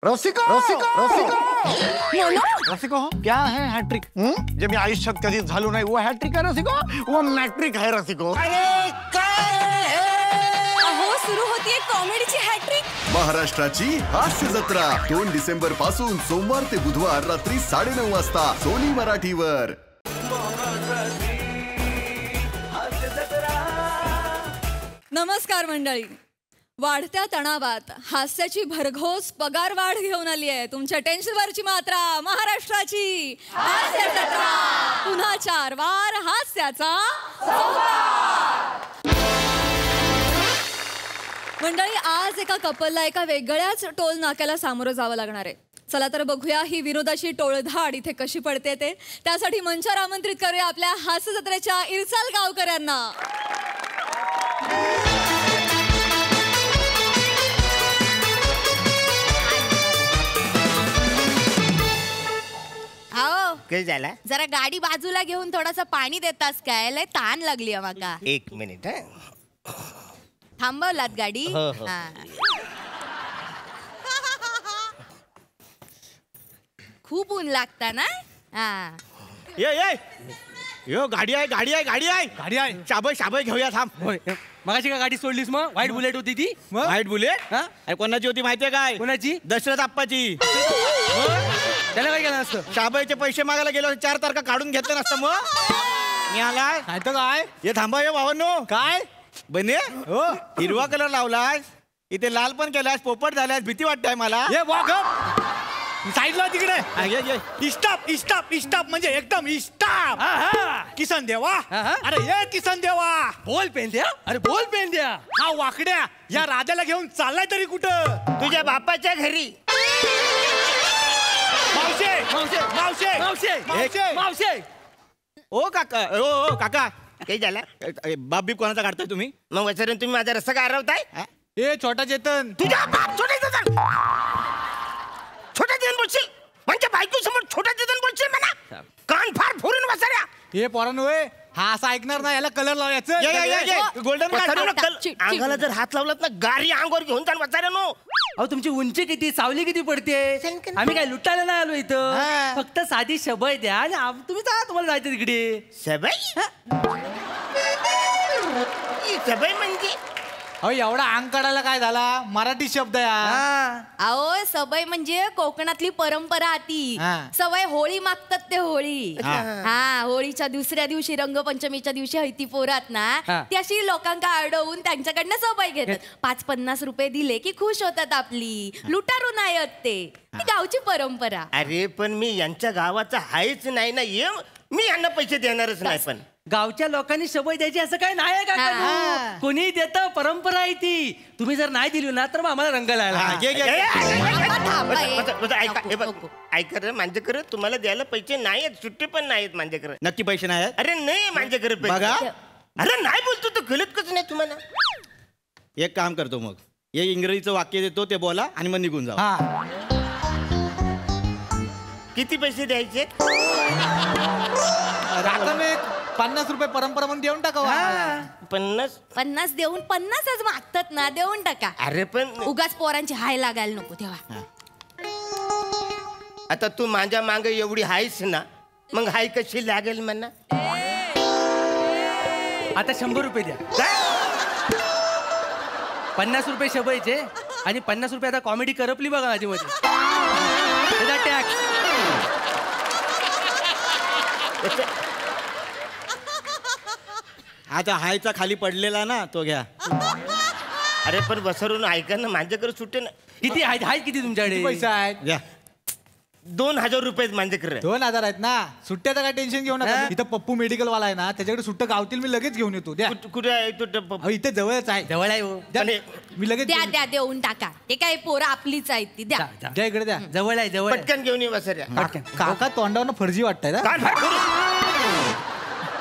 रसिको रसिको रसिको रसिको क्या है हैट्रिक? जे मी आयुष्यात कधीच झालो नाही वो हैट्रिक है रसिको, वो मॅट्रिक है रसिको. अहो सुरू होतीये कॉमेडीची हॅट्रिक. महाराष्ट्राची हास्य जत्रा 2 डिसेंबर पासून सोमवार ते बुधवार रात्री 9:30 वाजता सोनी मराठीवर. नमस्कार मंडळी. वाढत्या तणावात हास्याची भरघोस पगार वाढ घेऊन आली आहे तुमच्या टेन्शनवरची मात्रा महाराष्ट्राची हास्य जत्रा. पुन्हा 4 वार हास्याचा मंडळी. आज एका कपलला एका वेगळ्याच टोल नाक्याला सामोरं जावं लागणार आहे. चला तर बघूया ही विनोदाची टोळधाड इथे कशी पडते ते. त्यासाठी मंचावर आमंत्रित करूया आपल्या हास्य जत्रेच्या इरसाल गावकऱ्यांना. काय झाला? जरा गाडी बाजूला घेऊन थोडासा पाणी देतास काय? लय ताण लागली माका. 1 मिनिट. थांबवलात गाडी? हो, हो. खूप ऊन लागता ना. ये ये यो गाडी आहे गाडी आहे गाडी आहे गाडी आहे. शाबय शाबय घेऊया थांब. होय मगाशी का गाडी सोडलीस मग? व्हाईट बुलेट होती ती. व्हाईट बुलेट हा? अरे कोणाची होती माहितीये काय? कोणाची? दशरथ आप्पाची. त्याला काय केलं असतं? शाबयचे पैसे मागायला गेलो 4 तारखा काढून घेतले नसतं मग मी आलाय. नाही तर काय? ये थांबा ये भावांनो. काय बने हो हिरवा कलर लावलाय इथे लाल पण केलास पोपट झालास भीती वाटतंय मला. ये वाघ साईडला तिकडे. हा, ये. स्टॉप स्टॉप स्टॉप म्हणजे एकदम स्टॉप. किसन देवा. अरे ये किसन देवा. बोल पेन द्या. अरे बोल पेन द्या. हा वाकड्या या राजाला घेऊन चाललाय तरी कुठं? तुझ्या बापाच्या घरी. मावशे मावशे मावशे मावशे मावशे मावशे. ओ काका ओ काका काय झाला? बाप बीप कोणाचा काढताय तुम्ही? मग वचन तुम्ही माझा रस्ता का हरवताय? ए छोटा चेतन. तुझ्या बाप छोटा चेतन. छोटा चेतन बोलशील म्हणजे बायको समोर छोटा चेतन बोलशील म्हणा. कान फार फोडून बसाऱ्या. हे पोरांनो हा असं ऐकणार नाही. याला कलर लावायचं. गोल्डन अंगाला जर हात लावलात ना गारी अंगावर घेऊन जाण बसाऱ्या नो. अहो तुमची उंची किती सावली किती पडते. आम्ही काय लुटायला नाही आलो इथं. फक्त साधी शबय द्या आणि तुम्ही जा तुम्हाला जायचं तिकडे. सबई सबई म्हणजे अहो एवढा अंग काढायला काय झाला? मराठी शब्द आहे. अहो सवय म्हणजे कोकणातली परंपरा ती. सवय होळी मागतात ते होळी. हा होळीच्या दुसऱ्या दिवशी रंगपंचमीच्या दिवशी हळती पोरात ना ती अशी लोकांका अडवून त्यांच्याकडनं सवय घेतात. 5-50 रुपये दिले की खुश होतात. आपली लुटारू नाही ते गावची परंपरा. अरे पण मी यांच्या गावाचा हायच नाही ना. ये मी यांना पैसे देणारच नाही. पण गावच्या लोकांनी शबय द्यायची असं काय नाही का? कोणी देत परंपरा आहे ती. तुम्ही जर नाही दिली ना तर मग आम्हाला रंग लायला. ऐका माझ्याकडे तुम्हाला द्यायला पैसे नाहीत. सुट्टे पण नाहीत माझ्याकडे. नक्की पैसे नाही? अरे नाही माझ्याकडे बघा. अरे नाही बोलतो तो गलत कसं नाही तुम्हाला. एक काम करतो मग हे इंग्रजीचं वाक्य देतो ते बोला आणि मग निघून जा. किती पैसे द्यायचे? राखण 50 रुपये परंपरा म्हणून देऊन टाका. 50 देऊन 50च मागतात ना. देऊन टाका. अरे पण उगाच पोरांची हाय लागायला नको तेव्हा. आता तू माझ्या मागे एवढी हायस ना मग हाय कशी लागेल म्हणा. आता 100 रुपये द्या. 50 रुपये शबयचे आणि 50 रुपये आता कॉमेडी करपली बघा माझी मध्ये. त्याचा टॅक्स. आता हायचा खाली पडलेला ना तो घ्या. अरे पण बसरून ऐका ना माझ्याकडे सुट्टे ना. किती आहेत किती तुमच्याकडे पैसा आहेत? घ्या. 2000 रुपये माझ्याकडे. 2000 आहेत ना. सुट्ट्याचं काय टेन्शन घेऊ नका. इथं पप्पू मेडिकल वाला आहे ना त्याच्याकडे सुट्ट गावतील. मी लगेच घेऊन येतो. द्या. कुठे आहे तो अहो, इथे जवळच आहे. जवळ आहे हो. द्या. मी लगेच द्या द्या देऊन टाका. ते काय पोरं आपलीच आहेत ती. द्या द्या इकडे द्या. जवळ आहे जवळ. पटकन घेऊन ये बसऱ्या. काका तोंडावर फर्जी वाटतंय ना.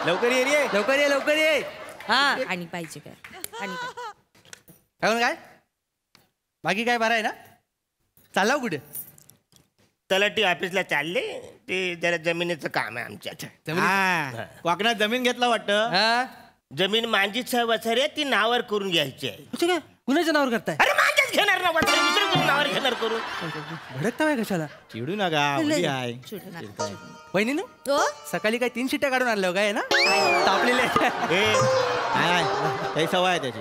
लवकर ये रे. लवकर ये लवकर ये. हा आणि पाहिजे काय आणि काय काय बाकी काय बरं आहे ना. चालला कुठे? तलाठी ऑफिसला चालले. ते जरा जमिनीचं काम आहे आमच्या. कोकणात जमीन घेतला वाटतं. जमीन माझीच आहे वसऱ्या. ती नावावर करून घ्यायची आहे. कुणाच्या नावावर करताय? अरे माझ्या नावच घेणार ना वाटलं दुसरं कोणी नावावर घेणार करून. भडकताय कशाला? चिडू नका मुली आहे. वहिनी तो सकाळी काय 3 शिट्ट्या काढून आणल्या काय ना तापलेले. काही सवय आहे त्याची.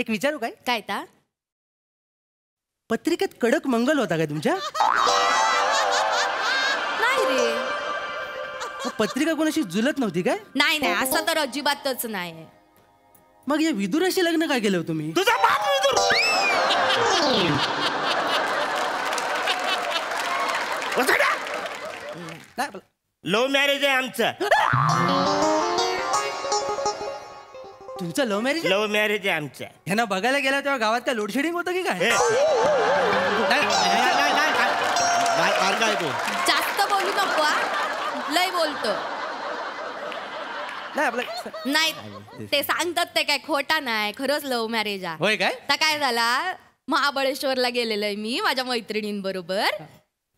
एक विचारू काय? काय ता पत्रिकेत कडक मंगल होता काय तुमच्या? नाही रे. पत्रिका कोणाशी जुलत नव्हती काय? नाही नाही असं तर अजिबातच नाही. मग या विदुराशी लग्न काय केलं तुम्ही? तुझा बाप विदुर. लव्ह मॅरेज आहे आमचं. तुमचं लव्ह मॅरेज? लव्ह मॅरेज आहे आमचं. ह्यांना बघायला गेला तेव्हा गावात काय लोडशेडिंग होतं की काय? काय तो जास्त बोलू नको हा. लय बोलतो. नाही आपलं नाही ते सांगतात ते काय खोटा नाही खरंच लव्ह मॅरेज आहे. होय काय? तर काय झाला महाबळेश्वरला गेलेलं आहे मी माझ्या मैत्रिणींबरोबर.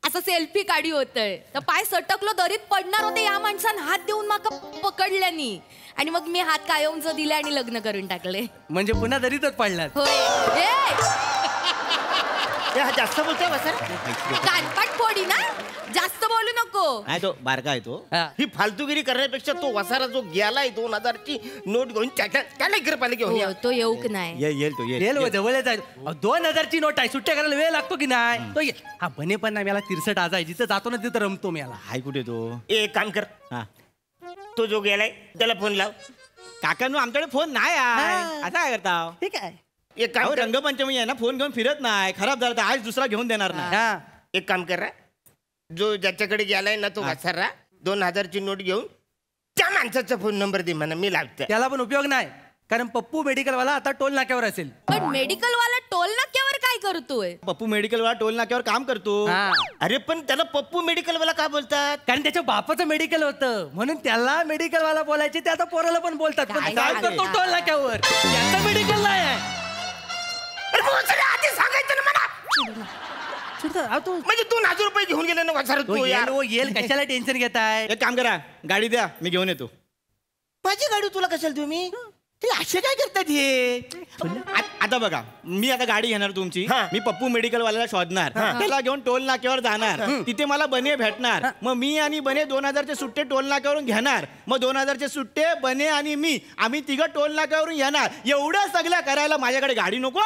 असं सेल्फी काढी होतंय तर पाय सटकलो दरीत पडणार होते या माणसानं हात देऊन माका पकडल्यानी आणि मग मी हात कायमच दिले आणि लग्न करून टाकले. म्हणजे पुन्हा दरीतच पडलात? होय. जास्त बोलतोय वसर. कानपाट फोडी ना जास्त बोलू नको. नाही तो बारका आहे तो. ही फालतूगिरी करण्यापेक्षा तो वसारा जो गेलाय 2000ची नोट घेऊन त्याला इकडे पाहिजे घेऊन या. तो येऊक नाही. येईल तो येईल जवळच आहे. 2000ची नोट आहे सुट्ट्या करायला वेळ लागतो की नाही? तो हा बने पण नाही मला 63 आज आहे जिथं जातो ना तिथं रमतो मी याला. हाय कुठे तो? एक काम कर तो जो गेलाय त्याला फोन लाव. काकांनो आमच्याकडे फोन नाही आहे. आता काय करता? ठीक आहे. एक काम कर. रंगपंचमी आहे ना फोन घेऊन फिरत नाही. खराब झाला तर आज दुसरा घेऊन देणार नाही. एक काम कर जो ज्याच्याकडे गेलाय ना तो वसारा 2000ची नोट घेऊन त्या माणसाचा फोन नंबर दे म्हणा मी लावतो. त्याला पण उपयोग नाही कारण पप्पू मेडिकल वाला आता टोल नाक्यावर असेल. पण मेडिकल वाला टोल नाक्यावर काय करतोय? पप्पू मेडिकल वाला टोल नाक्यावर काम करतो. अरे पण त्याला पप्पू मेडिकल वाला का बोलतात? कारण त्याच्या बापाचं मेडिकल होतं म्हणून त्याला मेडिकल वाला बोलायचे. ते आता पोराला पण बोलतात पण काय काम करतो टोल नाक्यावर. त्याचं मेडिकल नाही आहे. आधी सांगायचं ना मला. म्हणजे 2000 रुपये घेऊन गेले ना वसारा तू यार. येईल कशाला टेन्शन घेताय? एक काम करा गाडी द्या मी घेऊन येतो. माझी गाडी तुला कशाला तुम्ही ते असे काय करतात हे? आता बघा मी आता गाडी घेणार तुमची. मी पप्पू मेडिकल वाल्याला शोधणार. त्याला घेऊन टोल नाक्यावर जाणार. तिथे मला बने भेटणार. मग मी आणि बने 2000चे सुट्टे टोल नाक्यावरून घेणार. मग 2000चे सुट्टे बने आणि मी आम्ही तिघं टोल नाक्यावरून येणार. एवढं सगळं करायला माझ्याकडे गाडी नको?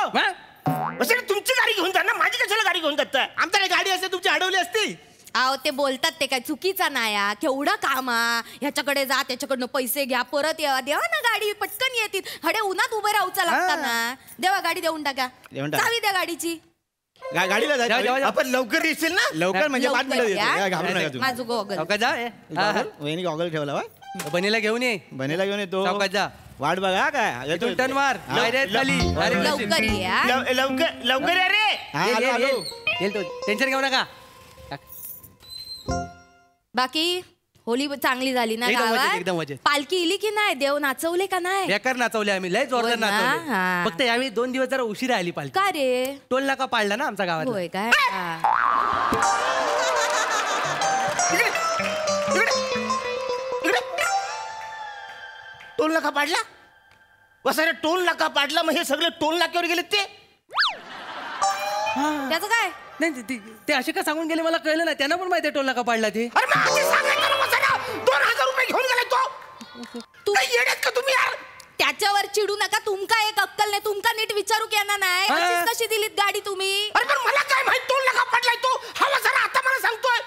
तुमची गाडी घेऊन जा ना माझी कशाला गाडी घेऊन जात? आमच्याकडे गाडी असते तुमची अडवली असती. अहो ते बोलतात ते काय चुकीचा नाही केवढा कामा ह्याच्याकडे जा त्याच्याकडनं पैसे घ्या परत या देवा ना गाडी पटकन येतील. हडे उन्हात उभे राहूचा लागता ना. देवा गाडी देऊन टाका. चावी द्या गाडीची. गाडीला जायचं आपण लवकर येशील ना? लवकर म्हणजे 5 मिनिटं या. घाबरू नका तुम्ही. माझं गोगल जा वहिनी गॉगल ठेवला वा. बनीला घेऊन ये. बनेला घेऊन येतो. चौकात जा. वाट बघा काय इथून टर्न मार. डायरेक्ट खाली. लवकर या. लवकर या रे. येईल तो टेन्शन घेऊ नका. बाकी होली चांगली झाली ना एकदम मजेत, गावात? एकदम मजेत. पालखी इली की नाही? देव नाचवले का नाही? बेकार नाचवले आम्ही लय जोरदार होय ना? नाचवले. हा. फक्त यावेळी 2 दिवस जरा उशिरा आली पालखी. का रे? टोल नाका पाडला ना आमच्या गावात. होय काय? टोल नाका पाडला वसारे टोल नाका पाडला. मग हे सगळे टोल नाक्यावर गेले ते त्याचं काय? नाही ते असे का सांगून गेले मला कळलं नाही. त्यांना पण माहिती टोल नाका पाडला ते. अरे मग आधी सांगायचं ना वसारा. 2000 रुपये घेऊन गेले तो. तू काही येड्यात का तुम्ही यार? त्याच्यावर चिडू नका. तुमका एक अक्कल नाही. तुमका नीट विचारू केला नाही. अशीच कशी दिलीत गाडी तुम्ही? अरे पण मला काय माहित टोल नाका पाडलाय तो. हा वसारा आता मला सांगतोय.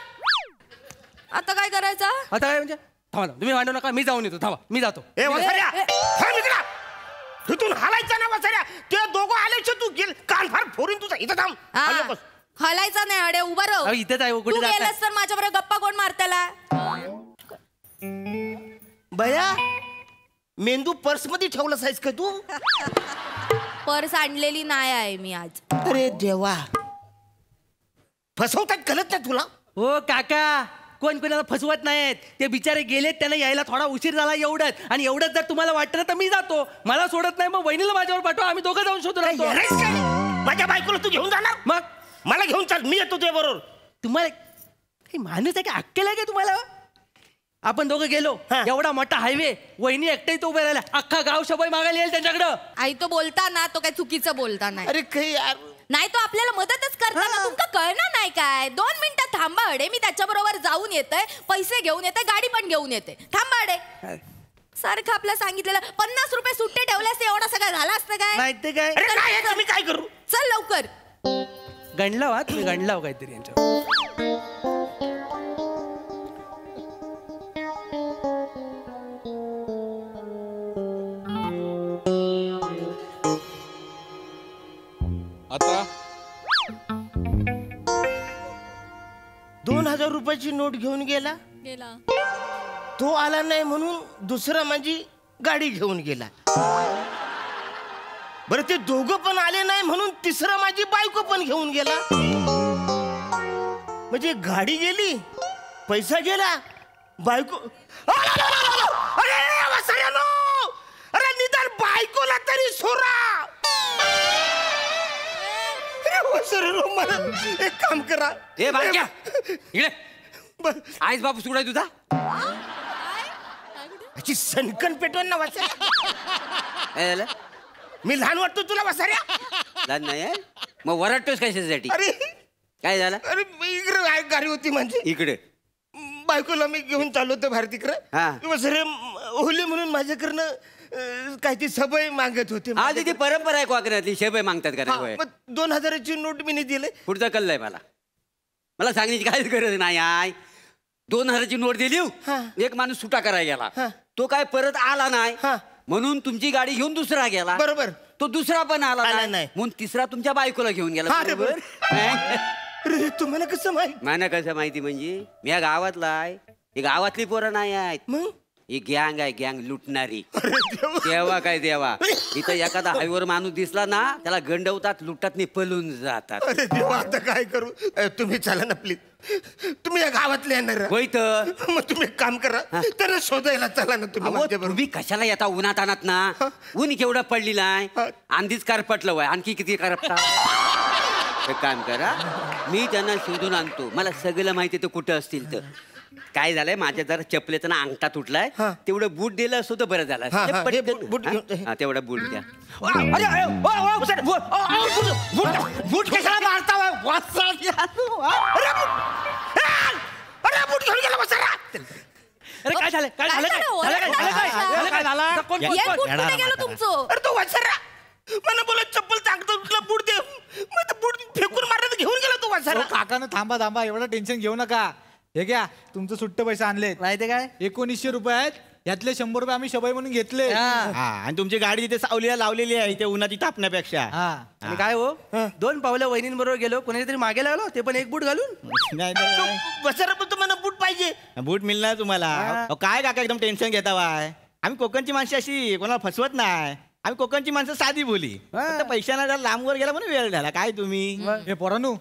आता काय करायचं? आता काय म्हणजे थांबा तुम्ही भांडू नका. मी जाऊन येतो. थांबा मी जातो. ए वसाऱ्या थांब इकडं. तिथून हालायचा ना वसाऱ्या. ते दोघं आल्याचे तू गेल कान फार फोडून तुझा. इथं थांब. हल्लो बस. हलायचा नाही. अडे उभा राहू. अहो, इथेच आहे. तू कुठे जाताय? गेलास तर माझ्याबरोबर गप्पा कोण मारताला? बया मेंदू पर्स मध्ये ठेवला साईज का तू? पर्स आणलेली नाही आहे मी आज. अरे देवा फसवतात कळत नाही तुला? हो काका कोण कोणाला फसवत नाहीत. ते बिचारे गेलेत त्यांना यायला थोडा उशीर झाला एवढंच. आणि एवढंच जर तुम्हाला वाटतं ना तर मी जातो. मला सोडत नाही मग वहिनीला माझ्यावर पाठवा. आम्ही दोघं जाऊन शोधून आणतो. माझ्या बायकोला तू घेऊन जाणार? मग मला घेऊन चाल. मी येतो तुझ्या बरोबर. तुम्हाला काही माणूस आहे का? अक्कल आहे का तुम्हाला? आपण दोघं गेलो एवढा मोठा हायवे वहिनी एकटाही तो उभे राहिला. अख्खा गाव शबाई मागायला येईल त्यांच्याकडं. आई तो बोलता ना तो काय चुकीचं बोलता नाही. अरे काही यार नाही तो आपल्याला मदतच करताना तुमका कळणार नाही काय. 2 मिनिटं थांबा अडे, मी त्याच्याबरोबर जाऊन येतोय, पैसे घेऊन येते, गाडी पण घेऊन येते. थांबा अडे. सारखं आपलं सांगितलेलं 50 रुपये सुट्टे ठेवल्यास एवढा सगळं झाला असतं काय? माहिती काय अरे काय आहे, मी काय करू? चल लवकर. गणलाव तुम्ही गणलाव काहीतरी यांच्या. आता 2000 रुपयाची नोट घेऊन गेला. तो आला नाही म्हणून दुसरा माझी गाडी घेऊन गेला. बरं ते दोघं पण आले नाही म्हणून तिसरा माझी बायको पण घेऊन गेला. म्हणजे गाडी गेली, पैसा गेला, बायको. अरे वसाऱ्यानो, अरे निदान बायकोला तरी सोरा. वसाऱ्यानो, मला एक काम करा. ए बारक्या इकडे आईस बापू सुडाय तुझा अशी सनकन पेटवून ना वसाऱ्या. मी लहान वाटतो तुला वसाऱ्या? लहान नाही आहे मग वरटतोस कशासाठी? अरे काय झालं? अरे इकडे गाडी होती म्हणजे इकडे बायकोला मी घेऊन चाललो होतो बाहेर तिकडं. वसरे होली म्हणून माझ्याकडनं काय ती सवय मागत होते. आज ती परंपरा आहे कोकणातली, शेबय मागतात का नाही? 2000ची नोट मी दिले. पुढचा कल्लाय मला सांगण्याची काहीच गरज नाही आहे. 2000ची नोट दिली, एक माणूस सुटा करायला गेला, तो काय परत आला नाही म्हणून तुमची गाडी घेऊन दुसरा गेला. बरोबर. तो दुसरा पण आला नाही म्हणून तिसरा तुमच्या बायकोला घेऊन गेला. बरोबर. तुम्हाला कसं माहिती? मला कसं माहिती म्हणजे मी या गावातला आहे. ही गावातली पोरं नाही आहेत, ही गँग आहे, गँग लुटणारी. देवा काय देवा, इथं एखादा हायवर माणूस दिसला ना त्याला गंडवतात, लुटतात, नाही पळून जातात. अरे देवा, आता काय करू? तुम्ही चला ना प्लीज, तुम्ही या गावातले येणार होय तर मग तुम्ही एक काम करा, त्यांना शोधायला चला ना तुम्ही. तुम्ही कशाला येता उन्हात आणत ना? ऊन केवढं पडलेलं आहे, आंधीच कारपटलं वय, आणखी किती कारपटा. काम करा, मी त्यांना शोधून आणतो. मला सगळं माहिती तर कुठं असतील. तर काय झालंय, माझ्या जरा चपलेचा ना अंगठा तुटलाय, तेवढं बूट दिलं असतो तर बरं झालं. तेवढा बूट द्या. बूट कशाला मारता? बूट घेऊन गेला बसारा. अरे काय झालं, काय झालं, काय झालं? तुमचं? अरे तो वासरा मला बोला चप्पल टाकतो, तुला बूट दे. मग बूट फेकून मारला, घेऊन गेला तो वासरा. काकानं थांबा, एवढं टेन्शन घेऊ नका. हे घ्या, तुमचं सुट्ट पैसे आणले. माहिती काय, 1900 रुपये आहेत, यातले 100 रुपये आम्ही शबाई म्हणून घेतले. आणि तुमची गाडी तिथे सावलीला लावलेली आहे, ते उन्हाची तापण्यापेक्षा. आणि काय हो, 2 पावलं वहिनींबरोबर गेलो, कोणाच्या तरी मागे लागलो, ते पण एक बूट घालून. वसरा पण तुम्हाला बूट पाहिजे. बूट मिळणार तुम्हाला. काय काका एकदम टेन्शन घेता वाय? आम्ही कोकणची माणसं अशी कोणाला फसवत नाही. आम्ही कोकणची माणसं साधी बोली. पैशाला जरा लांबवर गेला म्हणून वेळ झाला. काय तुम्ही हे पोरांनो,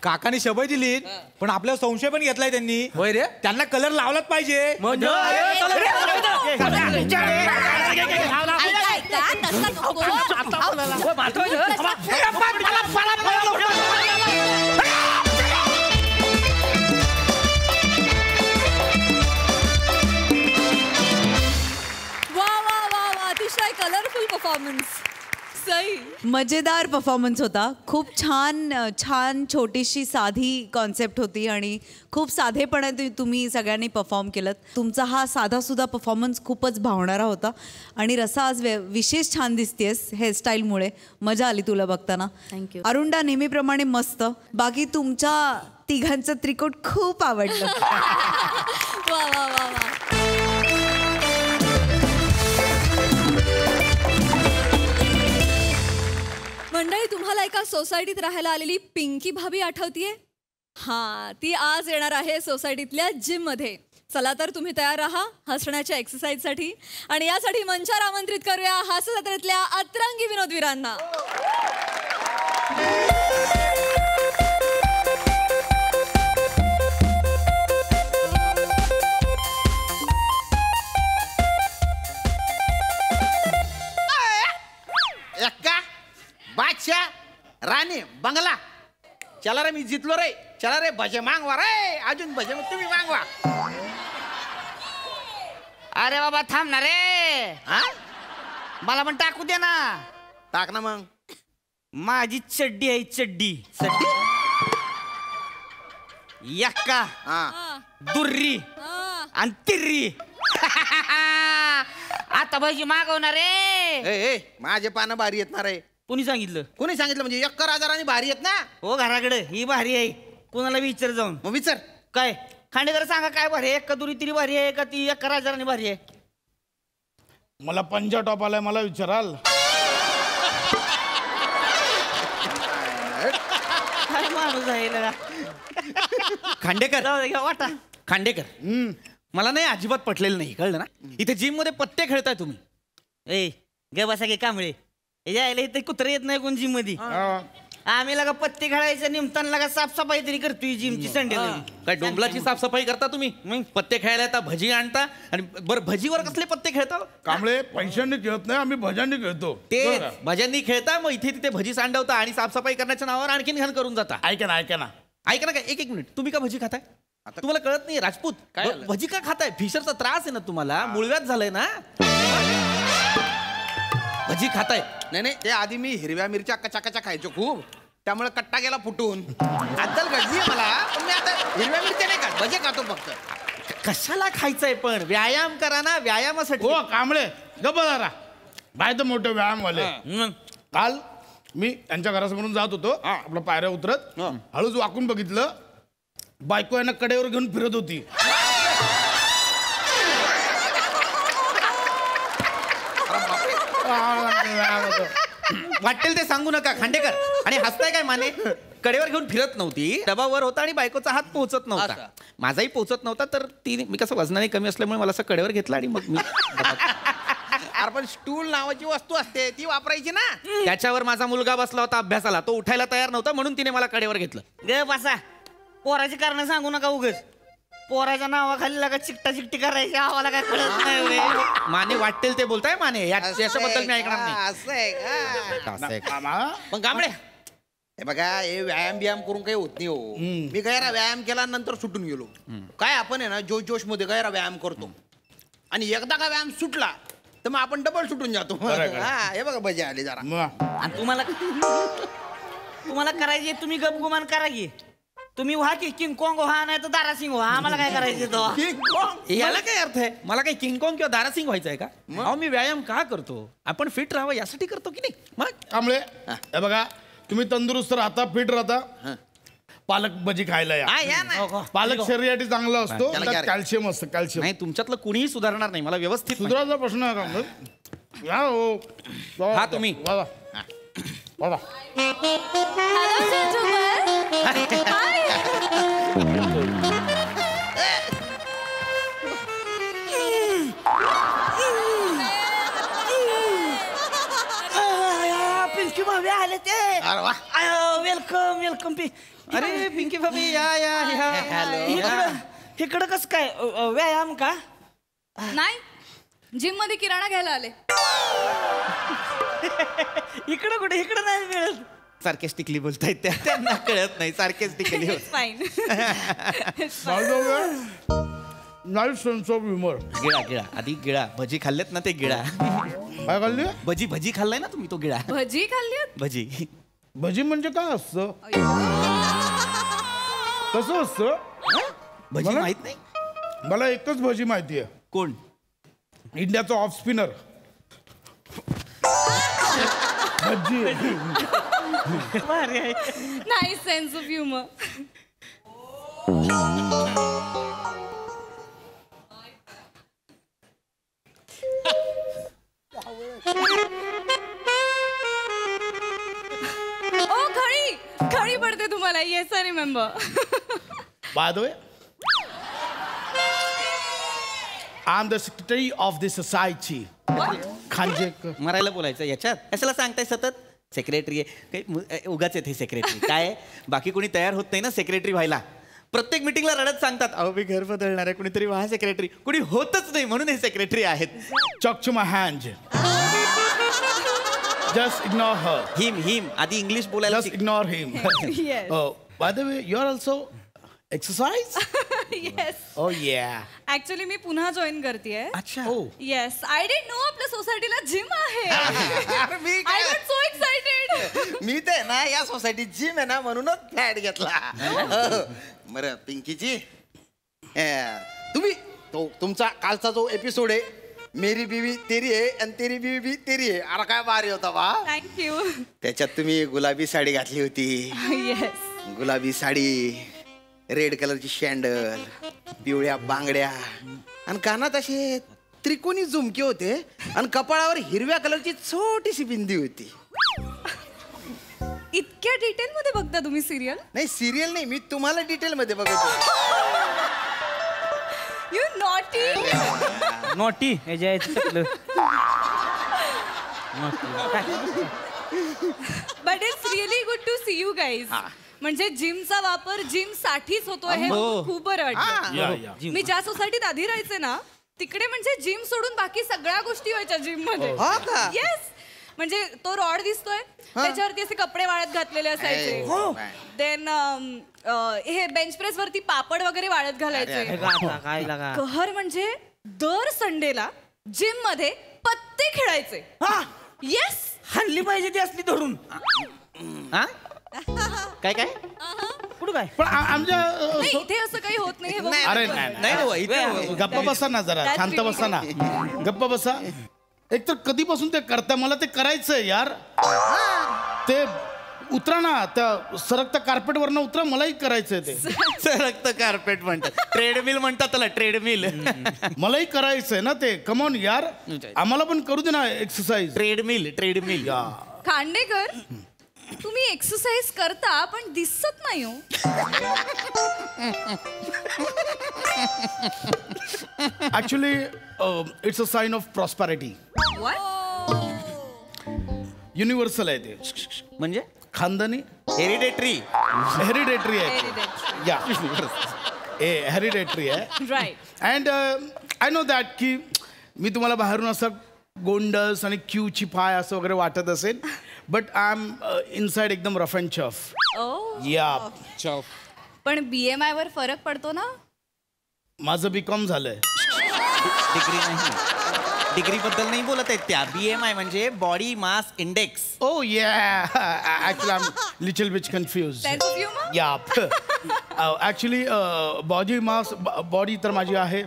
काकाने शबाई दिली पण आपल्याला संशय पण घेतलाय त्यांनी. होय रे, त्यांना कलर लावलाच पाहिजे. अतिशय कलरफुल परफॉर्मन्स. सही, मजेदार परफॉर्मन्स होता. खूप छान छोटीशी साधी कॉन्सेप्ट होती आणि खूप साधेपणे तुम्ही सगळ्यांनी परफॉर्म केलं. तुमचा हा साधा सुद्धा परफॉर्मन्स खूपच भावणारा होता आणि रसा आज विशेष छान दिसतेस हेअरस्टाईलमुळे. मजा आली तुला बघताना. थँक्यू. अरुंडा नेहमीप्रमाणे मस्त. बाकी तुमच्या तिघांचं त्रिकोट खूप आवडलं. वा वा वा वा. मंडळी, तुम्हाला एका सोसायटीत राहायला आलेली पिंकी भाभी आठवतीये? हा, ती आज येणार आहे सोसायटीतल्या जिम मध्ये. चला तर तुम्ही तयार राहा हसण्याच्या एक्सरसाइज साठी. आणि यासाठी मंचावर आमंत्रित करूया हास्य जत्रेतल्या अतरंगी विनोदवीरांना. बादशाह, राणी, बंगला. चला रे, मी जितलो रे. चला रे, भजे मागवा रे. अजून भजे तुम्ही मागवा. अरे बाबा थांब ना रे. मला पण टाकू दे ना. टाक ना मग. माझी चड्डी आहे चड्डी. यक्का दुर्री आणि तिर्री. आता भजी मागवणार रे. माझे पानं भारी येत ना रे. कोणी सांगितलं? कोणी सांगितलं म्हणजे 11,000 आणि भारी येत ना. हो घराकडे ही भारी आहे. कोणाला विचार जाऊन. मग विचार काय खांडेकर सांगा काय भारी आहे? एक दुरी तिरी भारी आहे का ती 11,000 भारी आहे? मला पंजा टॉप आलाय, मला विचाराल. काय माणूस आहे लगा. खांडेकर वाटा. खांडेकर मला नाही अजिबात पटलेलं नाही, कळलं ना. इथे जिम मध्ये पत्ते खेळताय तुम्ही. ए गे बसा गे कांबळे. यायला इथे कुत्रे येत नाही कोण जिम मध्ये. आम्ही लगा पत्ते खेळायचं निमताना लगा साफसफाई तरी करतोय जिमची. संडे काय डोंबलाची साफसफाई करता तुम्ही? मग पत्ते खेळायला येता, भजी आणता आणि बरं भजीवर कसले पत्ते खेळता? कांबळे पैशांनी खेळत नाही, आम्ही भजांनी खेळतो. ते भज्यांनी खेळता, मग इथे तिथे भजी सांडवता आणि साफसफाई करण्याच्या नावावर आणखीन घाण करून जाता. ऐका ना ऐका ना काय एक मिनिट. तुम्ही का भजी खाताय? तुम्हाला कळत नाही राजपूत? भजी का खाताय? फिशरचा त्रास आहे ना तुम्हाला, मुळव्याध झालंय ना. भजी खाताय? नाही ते आधी मी हिरव्या मिरच्या कचा खायचो खूप, त्यामुळे कट्टा गेला फुटून. अद्दल घडली मला. पण मी आता हिरव्या मिरच्या नाही खात, भजे खातो फक्त. कशाला खायचंय पण? व्यायाम करा ना, व्यायामासाठी. हो कांबळे गप्प जरा. बाय तर मोठे व्यायामवाले. काल मी त्यांच्या घरासमोरून जात होतो, आपल्या पायऱ्या उतरत हळूच वाकून बघितलं, बायको यांना कडेवर घेऊन फिरत होती. वाटेल ते सांगू नका खांडेकर. आणि हसताय काय माने? कडेवर घेऊन फिरत नव्हती, डबावर होता आणि बायकोचा हात पोहोचत नव्हता. माझाही पोहोचत नव्हता, तर ती मी कसं वजनाने कमी असल्यामुळे मला असं कडेवर घेतला आणि मग मी अरे पण स्टूल नावाची वस्तू असते ती वापरायची ना. त्याच्यावर माझा मुलगा बसला होता अभ्यासाला, तो उठायला तयार नव्हता म्हणून तिने मला कडेवर घेतलं. गे बसा. पोराची कारण सांगू नका उगच. पोराच्या नावाखाली लगा चिकटा चिकटी करायची आम्हाला काय कळत नाही. माने वाटेल ते बोलताय माने, याच्याबद्दल मी ऐकणार नाही. असं आहे का? पण कांबळे हे बघा, हे व्यायाम बियाम करून काही होत नाही हो. मी गैरा व्यायाम केला नंतर सुटून गेलो. काय आपण आहे ना जोश मध्ये गैरा व्यायाम करतो आणि एकदा का व्यायाम सुटला तर मग आपण डबल सुटून जातो. हे बघा भजे आले जरा. आणि तुम्हाला करायचे तुम्ही गपगुमान करा की. तुम्ही व्हा की किंग कॉंग व्हा, नाही तर दारासिंग व्हा. आम्हाला काय करायचं? याला काय अर्थ आहे? मला काही किंगकॉंग किंवा दारासिंग व्हायचं आहे का? अहो मी व्यायाम का करतो? आपण फिट राहावं यासाठी करतो की नाही. मग कांबळे हे बघा, तुम्ही तंदुरुस्त राहता, फिट राहता, पालक भजी खायला या. पालक शरीरासाठी चांगला असतो, त्यात कॅल्शियम असतं. कॅल्शियम नाही, तुमच्यातलं कुणीही सुधारणार नाही. मला व्यवस्थित सुधारायचा प्रश्न आहे कांबळे. या हो हा तुम्ही पिंकी भाभी आले ते. Welcome welcome. अरे पिंकी भाभी या. इकडं कस काय व्यायाम का? नाही, जिम मध्ये किराणा घ्यायला आले. इकडं कुठे? इकडं नाही मिळत. सार्केस्टिकली बोलतायत त्यांना कळत नाही. Sarcastically fine. Nice sense of humour. गिळा आधी गिळा. भजी खाल्लेत ना ते गिळा. काय खाल्ली? भजी खाल्लाय ना तुम्ही, तो गिळा. भजी खाल्ली? भजी म्हणजे काय असतं? कसं असतं भजी माहित नाही? मला एकच भजी माहिती आहे. कोण? इंडियाचा off spinner Bhajji. Nice sense of humour. खळी पडते तुम्हाला. Yes I remember. By the way, I am the secretary of the society. Khanjekar मरायला बोलायचं याच्यात कशाला सांगताय सतत? सेक्रेटरी आहे काही उगाच येते सेक्रेटरी. काय बाकी कोणी तयार होत नाही ना सेक्रेटरी व्हायला. प्रत्येक मिटिंगला रडत सांगतात, अहो मी घर बदलणार आहे, कुणीतरी व्हा सेक्रेटरी. कुणी होतच नाही म्हणून हे सेक्रेटरी आहेत. Chalk to my hand. Just ignore her. Him. आधी इंग्लिश बोलायला. Just ignore him. Yes. By the way, you're also exercise yes oh yeah actually मी पुन्हा जॉईन करतेय. अच्छा येस आय डिडंट नो आपल्या सोसायटीला जिम आहे. अरे मी आय वॉज सो एक्साइटेड. मी ते ना या सोसायटीत जिम आहे ना म्हणूनच फ्लॅट घेतला. बरं पिंकीची तुम्ही तुमचा कालचा जो एपिसोड आहे मेरी बीवी तेरी आहे आणि तेरी बीवी भी तेरी आहे. अरे काय भारी होता बा. थँक्यू. त्याच्यात तुम्ही गुलाबी साडी घातली होती. येस गुलाबी साडी, रेड कलरची शँडल, पिवळ्या बांगड्या आणि कानात असे त्रिकोणी झुमके होते आणि कपाळावर हिरव्या कलरची छोटीशी बिंदी होती. इतक्या डिटेल मध्ये बघता तुम्ही सिरियल? नाही सिरियल नाही, मी तुम्हाला डिटेल मध्ये बघतो. You naughty. Naughty but it's really good to see you guys. म्हणजे जिमचा वापर जिम साठीच होतोय हे खूप बरं वाटतं. मी ज्या सोसायटीत आधी राहायचे ना तिकडे म्हणजे जिम सोडून बाकी सगळ्या गोष्टी व्हायच्या जिम मध्ये. येस म्हणजे तो रॉड दिसतोय त्याच्यावरती असे कपडे वाळत घातलेले असायचे. देन हे बेंच प्रेस वरती पापड वगैरे वाळत घालायचे. कहर म्हणजे दर संडेला जिम मध्ये पत्ते खेळायचे. येस हल्ली पाहिजे ती असली धरून. काय काय कुठं काय पण आमच्या नाही इथे असं काही होत नाही. हे बघ. अरे नाही गप्पा बसा ना जरा, शांत बसा ना, गप्पा बसा. एक तर कधीपासून ते करता, मला ते करायचंय यार. ते उतरा ना त्या सरकता कार्पेट वरनं उतरा, मलाही करायचंय ते. सरकतं कार्पेट म्हणतात, ट्रेडमिल म्हणतात त्याला, ट्रेडमिल. मलाही करायचंय ना ते. कमॉन यार, आम्हाला पण करू दे ना एक्सरसाइज. Treadmill treadmill. खांडेकर तुम्ही एक्सरसाइज करता पण दिसत नाही हो. Actually it's a sign of prosperity. Universal आहे ते. म्हणजे खानदानी हेरिडेटरी. हेरिडेटरी आहे. या हेरिडेटरी आहे. Right. And I know that की मी तुम्हाला बाहेरून असं गोंडस आणि क्यूची पाय असं वगैरे वाटत असेल, बट आय एम इनसाइड एकदम रफ अँड चफ. या पण BMI वर फरक पडतो ना. माझं BCom झालंय. डिग्री नाही, डिग्री बद्दल नाही बोलत आहेत त्या. BMI म्हणजे body mass index. Oh yeah, actually I'm little bit confused. Sense of humor? Yeah. Actually body mass, body तर माझी आहे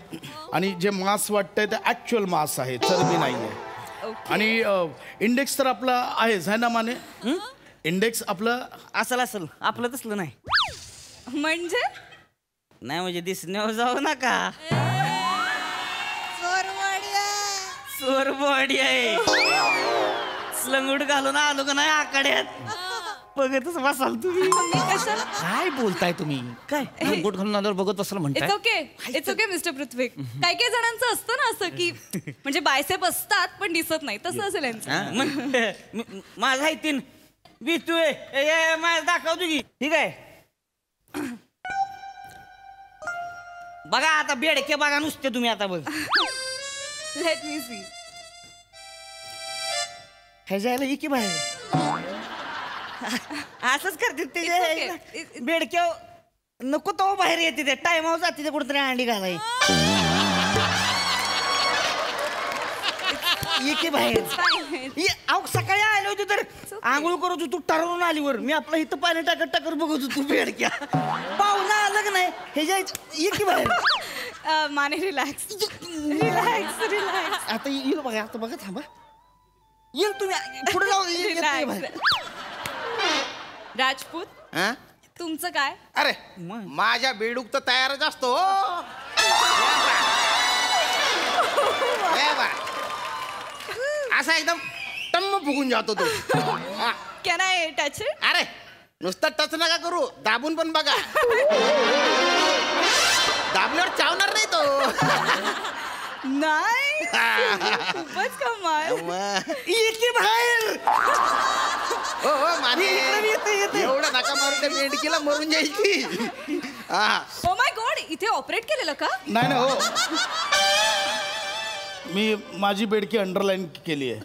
आणि जे मास वाटतंय ते ऍक्च्युअल मास आहे, चरबी नाहीये. आणि इंडेक्स तर आपला आहेच आहे ना माने. इंडेक्स आपलं असल आपलं तसलं नाही. म्हणजे नाही म्हणजे दिसण्यावर जाऊ नका. सोरबॉडी आहे. लंगूट घालून आलो का नाही आकड्यात बघतच बसाल तुम्ही. काय बोलताय तुम्ही? काय लंगूट घालून आल्यावर बघत बसाल म्हणताय? इट्स ओके मिस्टर पृथ्वी. काही काही जणांचं असतं ना असं की म्हणजे बायसेप असतात पण दिसत नाही, तसं असेल यांचं. माझा आहे 3 विस्तू आहे. माझं दाखवतो की. ठीक आहे बघा आता बेडके बघा नुसते तुम्ही आता. बघ लेट मी सी. हे जायला की बाहेर असंच करते ते बेडक्या. नको तो बाहेर येते ते टायमावर जाते ते कुठेतरी अंडी घालाय. ये बाहेर. सकाळी आले होते तर आंघोळ करत होतो ठरवून आलीवर. मी आपलं इथं पाणी टाकत बघत होतो बेडक्या. पाहुणा आलं का नाही हे जायचं. ये की बाहेर. Mane relax relax relax. आता येईल बघा. आता बघा थांबा. येईल तुम्ही पुढे जाऊ. राजपूत तुमचं काय? अरे माझ्या बेडूक तर तयारच असतो. असा एकदम टम्म फुगून जातो तो. Can I touch it? अरे नुसतं टच नका करू, दाबून पण बघा. दाबल्यावर चावणार नाही तो. नाही खूपच कमाल. बाहेर हो माने एवढं नका मारून त्या मेंढकीला मरून जायची. ओ माय गॉड, इथे ऑपरेट केलेलं का? नाही ना. हो मी माझी बेडकी अंडरलाईन केली आहे.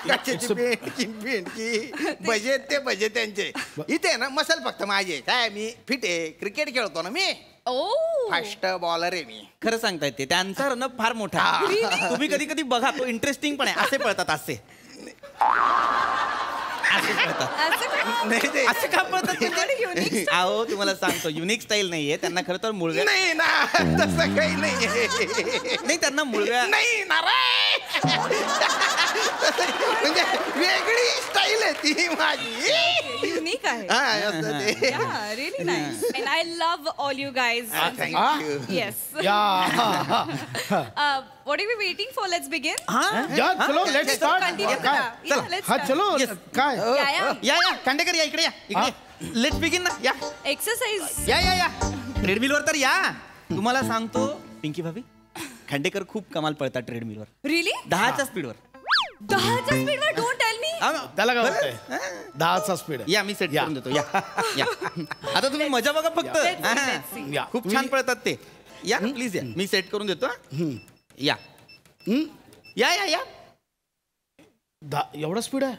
कशाची भेंडकी बजेट ते बजेट त्यांचे इथे ना मसल फक्त माझे काय मी फिट आहे क्रिकेट खेळतो ना मी फास्ट बॉलर आहे मी. खरं सांगता येते त्यांचा रन फार मोठा आहे. तुम्ही कधी कधी बघा तो इंटरेस्टिंग पण आहे. असे पळतात असे असे का पळतात अहो तुम्हाला सांगतो युनिक स्टाईल नाहीये त्यांना. खरं तर मुळव्या नाही ना तसं काही नाहीये. नाही त्यांना मुळव्या नाही ना म्हणजे वेगळी स्टाईल आहे ती माझी. युनिक आहे. हा really nice and I love all you guys. Yes. What are we waiting for? Let's begin. या चलो लेट्स स्टार्ट. हा चलो काय या खांडेकर या इकडे या लेट्स बिगिन ना या. एक्सरसाइज या ट्रेडमिलवर तर या. तुम्हाला सांगतो पिंकी भाभी खांडेकर खूप कमाल पळतात ट्रेडमिलवर. रिअली 10च्या स्पीडवर. 10च्या स्पीडवर. Don't tell me. त्याला काय होतंय 10चा स्पीड या मी सेट करून देतो. या आता तुम्ही मजा बघा फक्त. खूप छान पळतात ते. या प्लीज या मी सेट करून देतो. या या या या एवढा स्पीड आहे.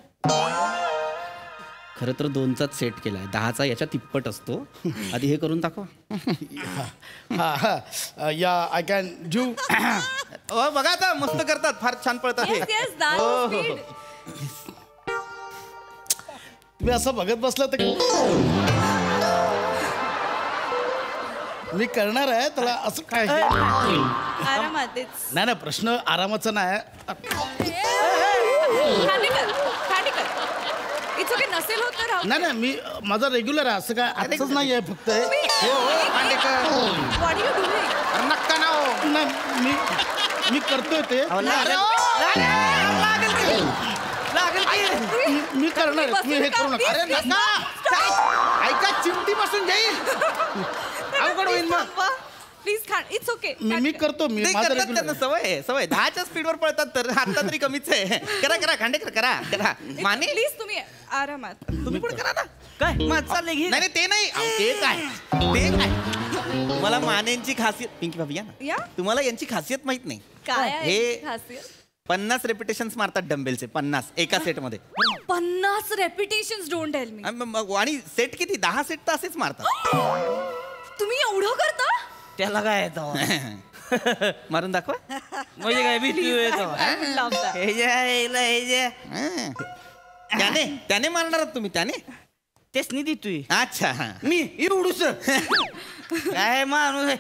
खरं तर 2चाच सेट केलाय 10चा याच्या तिप्पट असतो. आधी हे करून दाखवा. या आय कॅन डू. बघा आता मस्त करतात फार छान पळतात हे. तुम्ही असं बघत बसलं तर मी करणार आहे त्याला असं काय. आरामात. नाही नाही प्रश्न आरामाचा नाही. It's okay. नसेल होत तर नाही नाही मी माझा रेग्युलर आहे असं काय आजच नाही आहे फक्त. What are you doing? नक्का ना हो. नाही मी करतोय ते. मी करणार आहे. तुम्ही हे करू नका. अरे नका ऐका चिमटी बसून जाईल अवघड होईल मग. Please it's okay. मी करतो. मी त्यांना सवय 10च्या स्पीडवर पळतात तर आता तरी कमीच आहे. करा खांडेकर करा माने प्लीज तुम्ही आरामात. तुम्ही पण करा ना. काय मग चालले घे. नाही ते नाही ते काय तुम्हाला मानेंची खासियत पिंकी भाभी या तुम्हाला यांची खासियत माहित नाही. काय हे खासियत? 50 रेपिटेशन्स मारतात डंबेलचे 50 एका सेट मध्ये. 50 रेपिटेशन्स. डोंट टेल मी. आणि सेट किती 10 सेट तर असेच मारतात. तुम्ही एवढं करता? त्याला काय येतं मारून दाखवा. म्हणजे काय भीती त्याने मारणार तुम्ही. त्याने तेच नाही देतोय. अच्छा मी एवढूच काय माणूस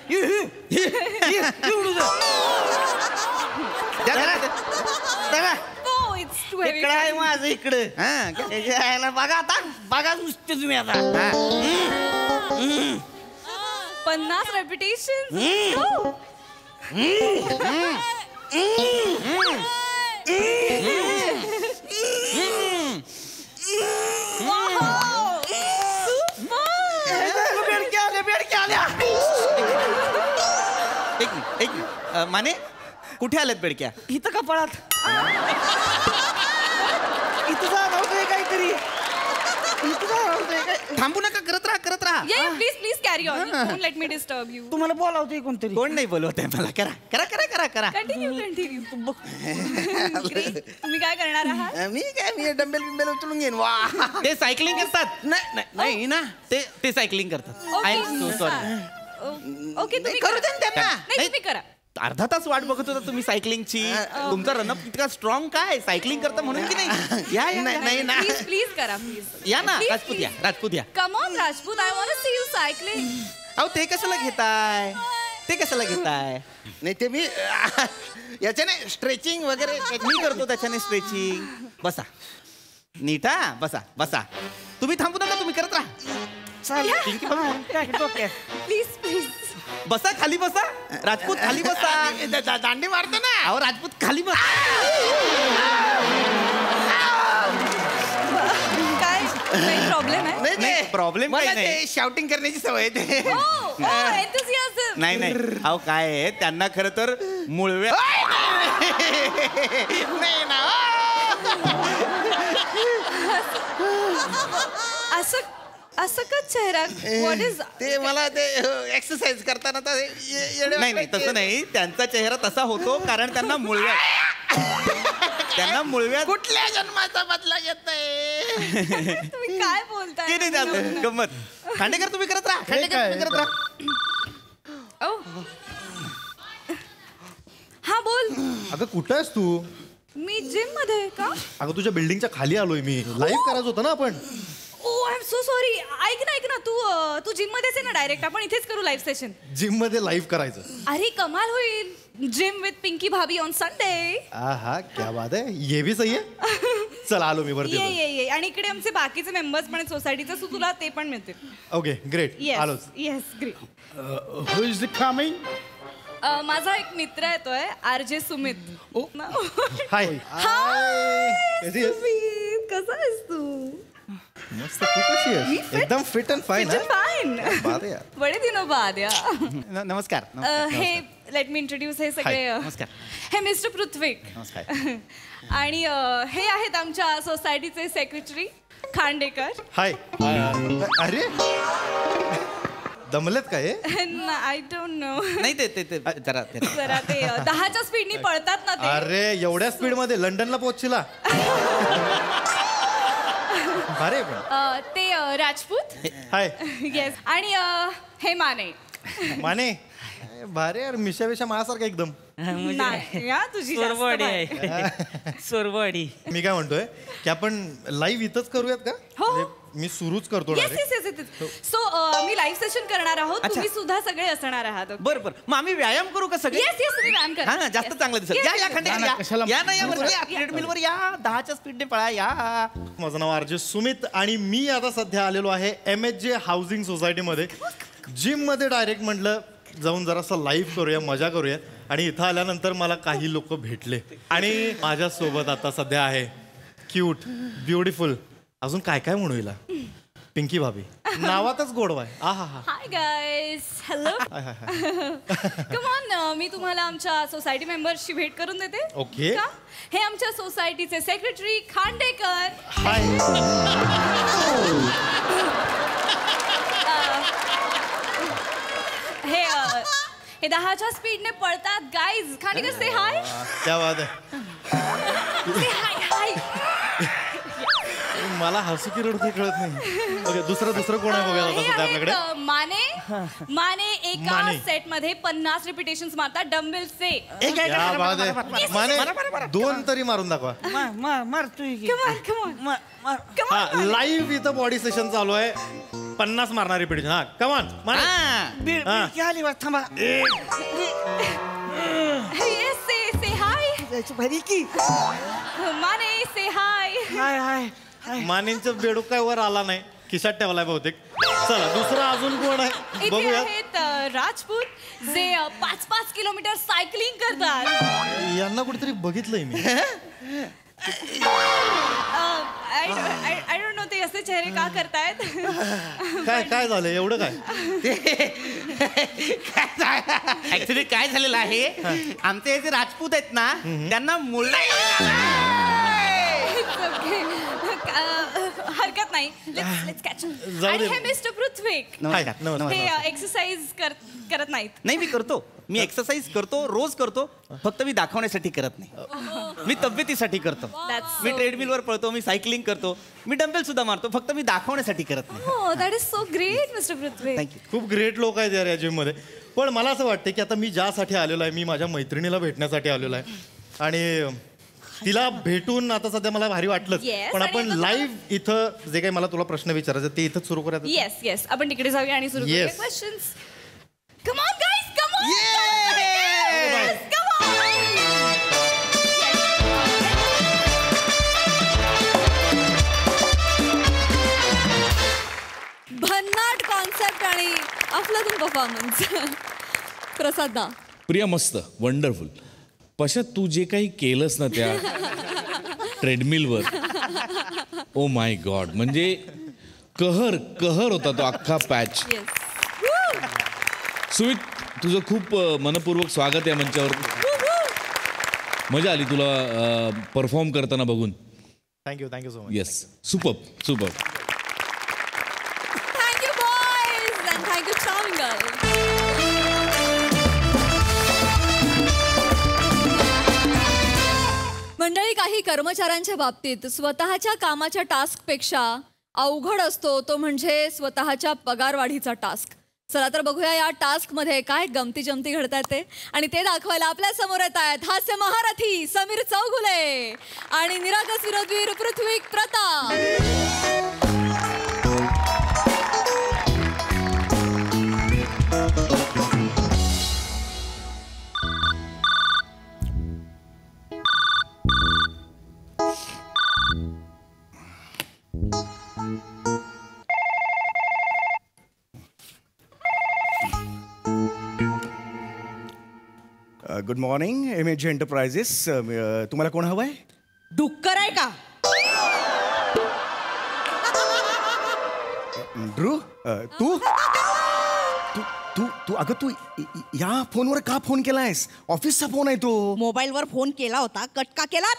इकडं आहे माझं इकडं. बघा आता बघा नुसते तुम्ही आता 50 रेपिटेशन. एक माने कुठे आल्यात बेडक्या? इथं कपाळात. इथं जाणवतंय काहीतरी. थांबू नका करत राहा. Please carry on. Don't let me disturb you. तुम्हाला बोलावतोय कोणतरी. कोण नाही बोलवत आहे मला. करा. कंटिन्यू. तुम्ही काय करणार आहात? मी डंबेल बिंबेल उचलून घेईन. वा ते सायकलिंग करतात. नाही ना ते सायकलिंग करतात. I am so sorry. Okay तुम्ही करू दे त्यांना. नाही तुम्ही करा. अर्धा तास वाट बघत होता तुम्ही सायकलिंगची. तुमचा रनअप इतका स्ट्रॉंग काय सायकलिंग करता म्हणून की नाही. नाही ना प्लीज करा प्लीज. या ना राजपूत या. Come on Rajput. I want to see you cycling. अहो ते कशाला घेताय. नाही ते मी याच्याने स्ट्रेचिंग वगैरे मी करतो त्याच्याने स्ट्रेचिंग. बसा नीट बसा. तुम्ही थांबू नका. तुम्ही करत राहा. प्लीज बसा खाली बसा. राजपूत खाली बसा. दांडी मारतो ना. अहो राजपूत खाली बसा. काय प्रॉब्लेम आहे? नाही प्रॉब्लेम काही नाही. ते शाउटिंग करण्याची सवय आहे. नाही अहो काय आहे त्यांना खरं तर मुळव्या नाही ना. असं का चेहरा? व्हॉट इज ते मला ते एक्सरसाइज करताना नाही तसं नाही. त्यांचा चेहरा तसा होतो कारण त्यांना मुळव्या त्यांना मुळव्यात कुठल्या जन्माचा बदला घेतोय? तुम्ही काय बोलताय? ते नाही गंमत. खांडेकर तुम्ही करत राहा, खांडेकर तुम्ही करत राहा. हा बोल. अगं कुठं आहेस तू? मी जिम मध्ये आहे का? अगं तुझ्या बिल्डिंगच्या खाली आलोय मी. लाईव्ह करायचं होतं ना आपण. ओ आय एम सो सॉरी. ऐक ना तू जिम मध्येच आहे ना डायरेक्ट. आपण इथेच करू लाईव्ह सेशन. जिम मध्ये लाईव्ह करायचं. अरे कमाल होईल. Gym with Pinky bhabhi on Sunday. हा क्या बात आहे. ये भी सही आहे. चल आलो मी वरती. ये आणि इकडे आमचे बाकीचे मेंबर्स पण सोसायटीचे, सो तुला ते पण मिळतील. Okay great. आलोच. Yes great. Who is the coming? माझा एक मित्र येतोय, आरजे सुमित. हाय. सुमित कसा आहेस तू? मस्त. तू कशी आहेस? एकदम फिट अँड फाईन. बडे दिनो बाद यार. नमस्कार. हे लेट मी इंट्रोड्यूस. हे सगळे नमस्कार. हे मिस्टर पृथ्वीक. नमस्कार. आणि हे आहेत आमच्या सोसायटीचे सेक्रेटरी खांडेकर. हाय. अरे दमलेत काय? I don't know. नाही ते जरा ते 10च्या स्पीडनी पळतात ना ते. अरे एवढ्या स्पीड मध्ये लंडनला पोहोचला? अरे ते राजपूत. हाय. येस. आणि हे माने. माने भारे यार. मिशा विशा माझ्यासारखा एकदम. तुझी सोरवाडी. मी काय म्हणतोय की आपण लाईव्ह इथंच करूयात का? हो. मी सुरूच करतो. सो मी लाईव्ह सेशन करणार आहोत. तुम्ही सुद्धा सगळे असणार आहात. बरं मग आम्ही व्यायाम करू का सगळे? येस तुम्ही व्यायाम करा. हा जास्त चांगलं दिसेल. या खांडेकर या ना या ट्रेडमिलवर या. 10च्या स्पीडने पळा या. माझं नाव आरजे सुमित आणि मी आता सध्या आलेलो आहे MHJ हाऊसिंग सोसायटीमध्ये. जिम मध्ये डायरेक्ट म्हटलं जाऊन जरासं लाईव्ह करूया, मजा करूया. आणि इथं आल्यानंतर मला काही लोक भेटले आणि माझ्यासोबत आता सध्या आहे क्यूट, ब्युटिफुल, अजून काय काय म्हणू हिला, पिंकी भाभी. नावातच गोडवा आहे. Hi guys. Hello. Come on. मी तुम्हाला आमच्या सोसायटी मेंबर्सची भेट करून देते. ओके. हे आमच्या सोसायटीचे सेक्रेटरी खांडेकर. हाय. हे 10च्या स्पीडने पळतात गाईज. खांडेकर से हाय. क्या बात आहे. हाय. मला हसू की रडू कळत नाही. ओके दुसरं कोण आहे बघायला सध्या आपल्याकडे? माने एका सेट मध्ये 50 रिपिटेशन्स मारतात डंबेलचे. क्या बात आहे. माने 2 तरी मारून दाखवा. लाईव्ह इथं बॉडी सेशन चालू आहे. 50 मारणार रिपिटेशन. हा कमान माने. थांबा. से हाय. माने से हाय. हाय. मानेंचं बेडूक काय वर आला नाही, खिशात ठेवलाय बहुतेक. चला दुसरा अजून कोण आहे बघूया. आहेत राजपूत जे 5-5 किलोमीटर सायकलिंग करतात. यांना कुठेतरी बघितलंय मी. आय डोंट नो ते असे चेहरे का करतायत. काय झालं एवढं काय? ऍक्च्युली काय झालेलं आहे, आमचे हे जे राजपूत आहेत ना त्यांना मुलं हरकत नाही. आणि हे मिस्टर पृथ्वीक. हे एक्सरसाइज करत नाहीत. नाही मी करतो. मी एक्सरसाइज करतो, रोज करतो. फक्त मी दाखवण्यासाठी करत नाही. मी तब्येतीसाठी करतो. मी ट्रेडमिलवर पळतो, मी सायकलिंग करतो, मी डंबेल सुद्धा मारतो. फक्त मी दाखवण्यासाठी करत नाही. That is so great mister पृथ्वीक. खूप ग्रेट लोक आहेत यार या जिम मध्ये. पण मला असं वाटतं की आता मी ज्यासाठी आलेलो आहे, मी माझ्या मैत्रिणीला भेटण्यासाठी आलेलो आहे. आणि तिला भेटून आता सध्या मला भारी वाटलंच. पण आपण लाईव्ह इथं जे काही मला तुला प्रश्न विचारायचे ते इथंच सुरू करूया. येस आपण तिकडे जाऊया आणि सुरू करूया questions. Come on guys, come on. भन्नाट कॉन्सेप्ट आणि अफलातून परफॉर्मन्स. प्रसाद दा. प्रिया मस्त, वंडरफुल. पशा तू जे काही केलंस ना त्या ट्रेडमिलवर, ओ माय गॉड, म्हणजे कहर होता तो अख्खा पॅच. सुमित, तुझं खूप मनपूर्वक स्वागत आहे मंचावर. मजा आली तुला परफॉर्म करताना बघून. Thank you so much. Yes, super. Thank you boys and thank you charming girl. मंडळी, काही कर्मचाऱ्यांच्या बाबतीत स्वतःच्या कामाच्या टास्कपेक्षा अवघड असतो तो म्हणजे स्वतःच्या पगारवाढीचा टास्क. चला तर बघूया या टास्क मध्ये काय गमती जमती घडतात ते, आणि ते दाखवायला आपल्या समोर येत आहेत हास्य महारथी समीर चौगुले आणि निरागस विरोधवीर Prithvi Pratap. Good morning MAG enterprises. तुम्हाला कोण हवंय? डुक्कर आहे का? ड्रू तू तू तू अगं तू या फोनवर का फोन केलायस? ऑफिसचा फोन आहे तो. मोबाईलवर फोन केला होता, कट का केला?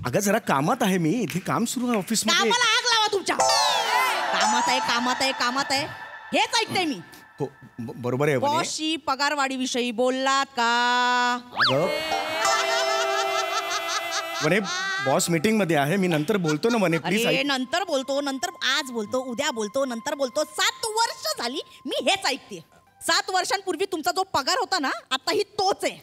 अगं जरा कामात आहे मी, इथे काम सुरू आहे ऑफिस मध्ये. कामाला आग लावा तुमच्या. कामात आहे कामात आहे कामात आहे हेच ऐकते मी. हो बरोबर आहे. बॉसची पगारवाढी विषयी बोललात का? वने बॉस मीटिंग मध्ये आहे, मी नंतर बोलतो ना. वने प्लीज. अरे नंतर बोलतो, नंतर आज बोलतो, उद्या बोलतो, नंतर बोलतो. 7 वर्ष झाली मी हेच ऐकते. 7 वर्षांपूर्वी तुमचा जो पगार होता ना, आता ही तोच आहे.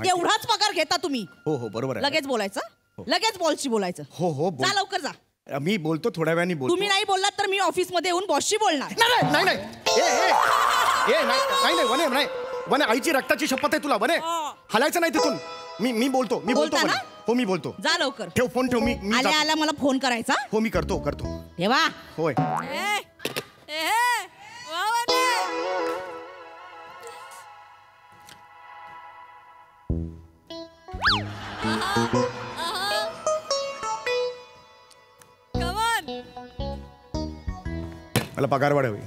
तेवढाच पगार घेता तुम्ही. हो हो बरोबर आहे. लगेच बोलायचं, लगेच बॉसशी बोलायचं. हो हो जा लवकर जा. मी बोलतो थोड्या वेळाने बोलतो. तुम्ही नाही बोललात तर मी ऑफिस मध्ये येऊन बॉसशी बोलणार. नाही नाही नाही वने नाही वने, आईची रक्ताची शपथ आहे तुला. वने हलायचं नाही तिथून. मी बोलतो ना? हो मी बोलतो. जा लवकर. ठेव फोन ठेव. मी आल्या आल्या मला फोन करायचा. हो मी करतो. ठेवा. होय. मला पगार वाढावी.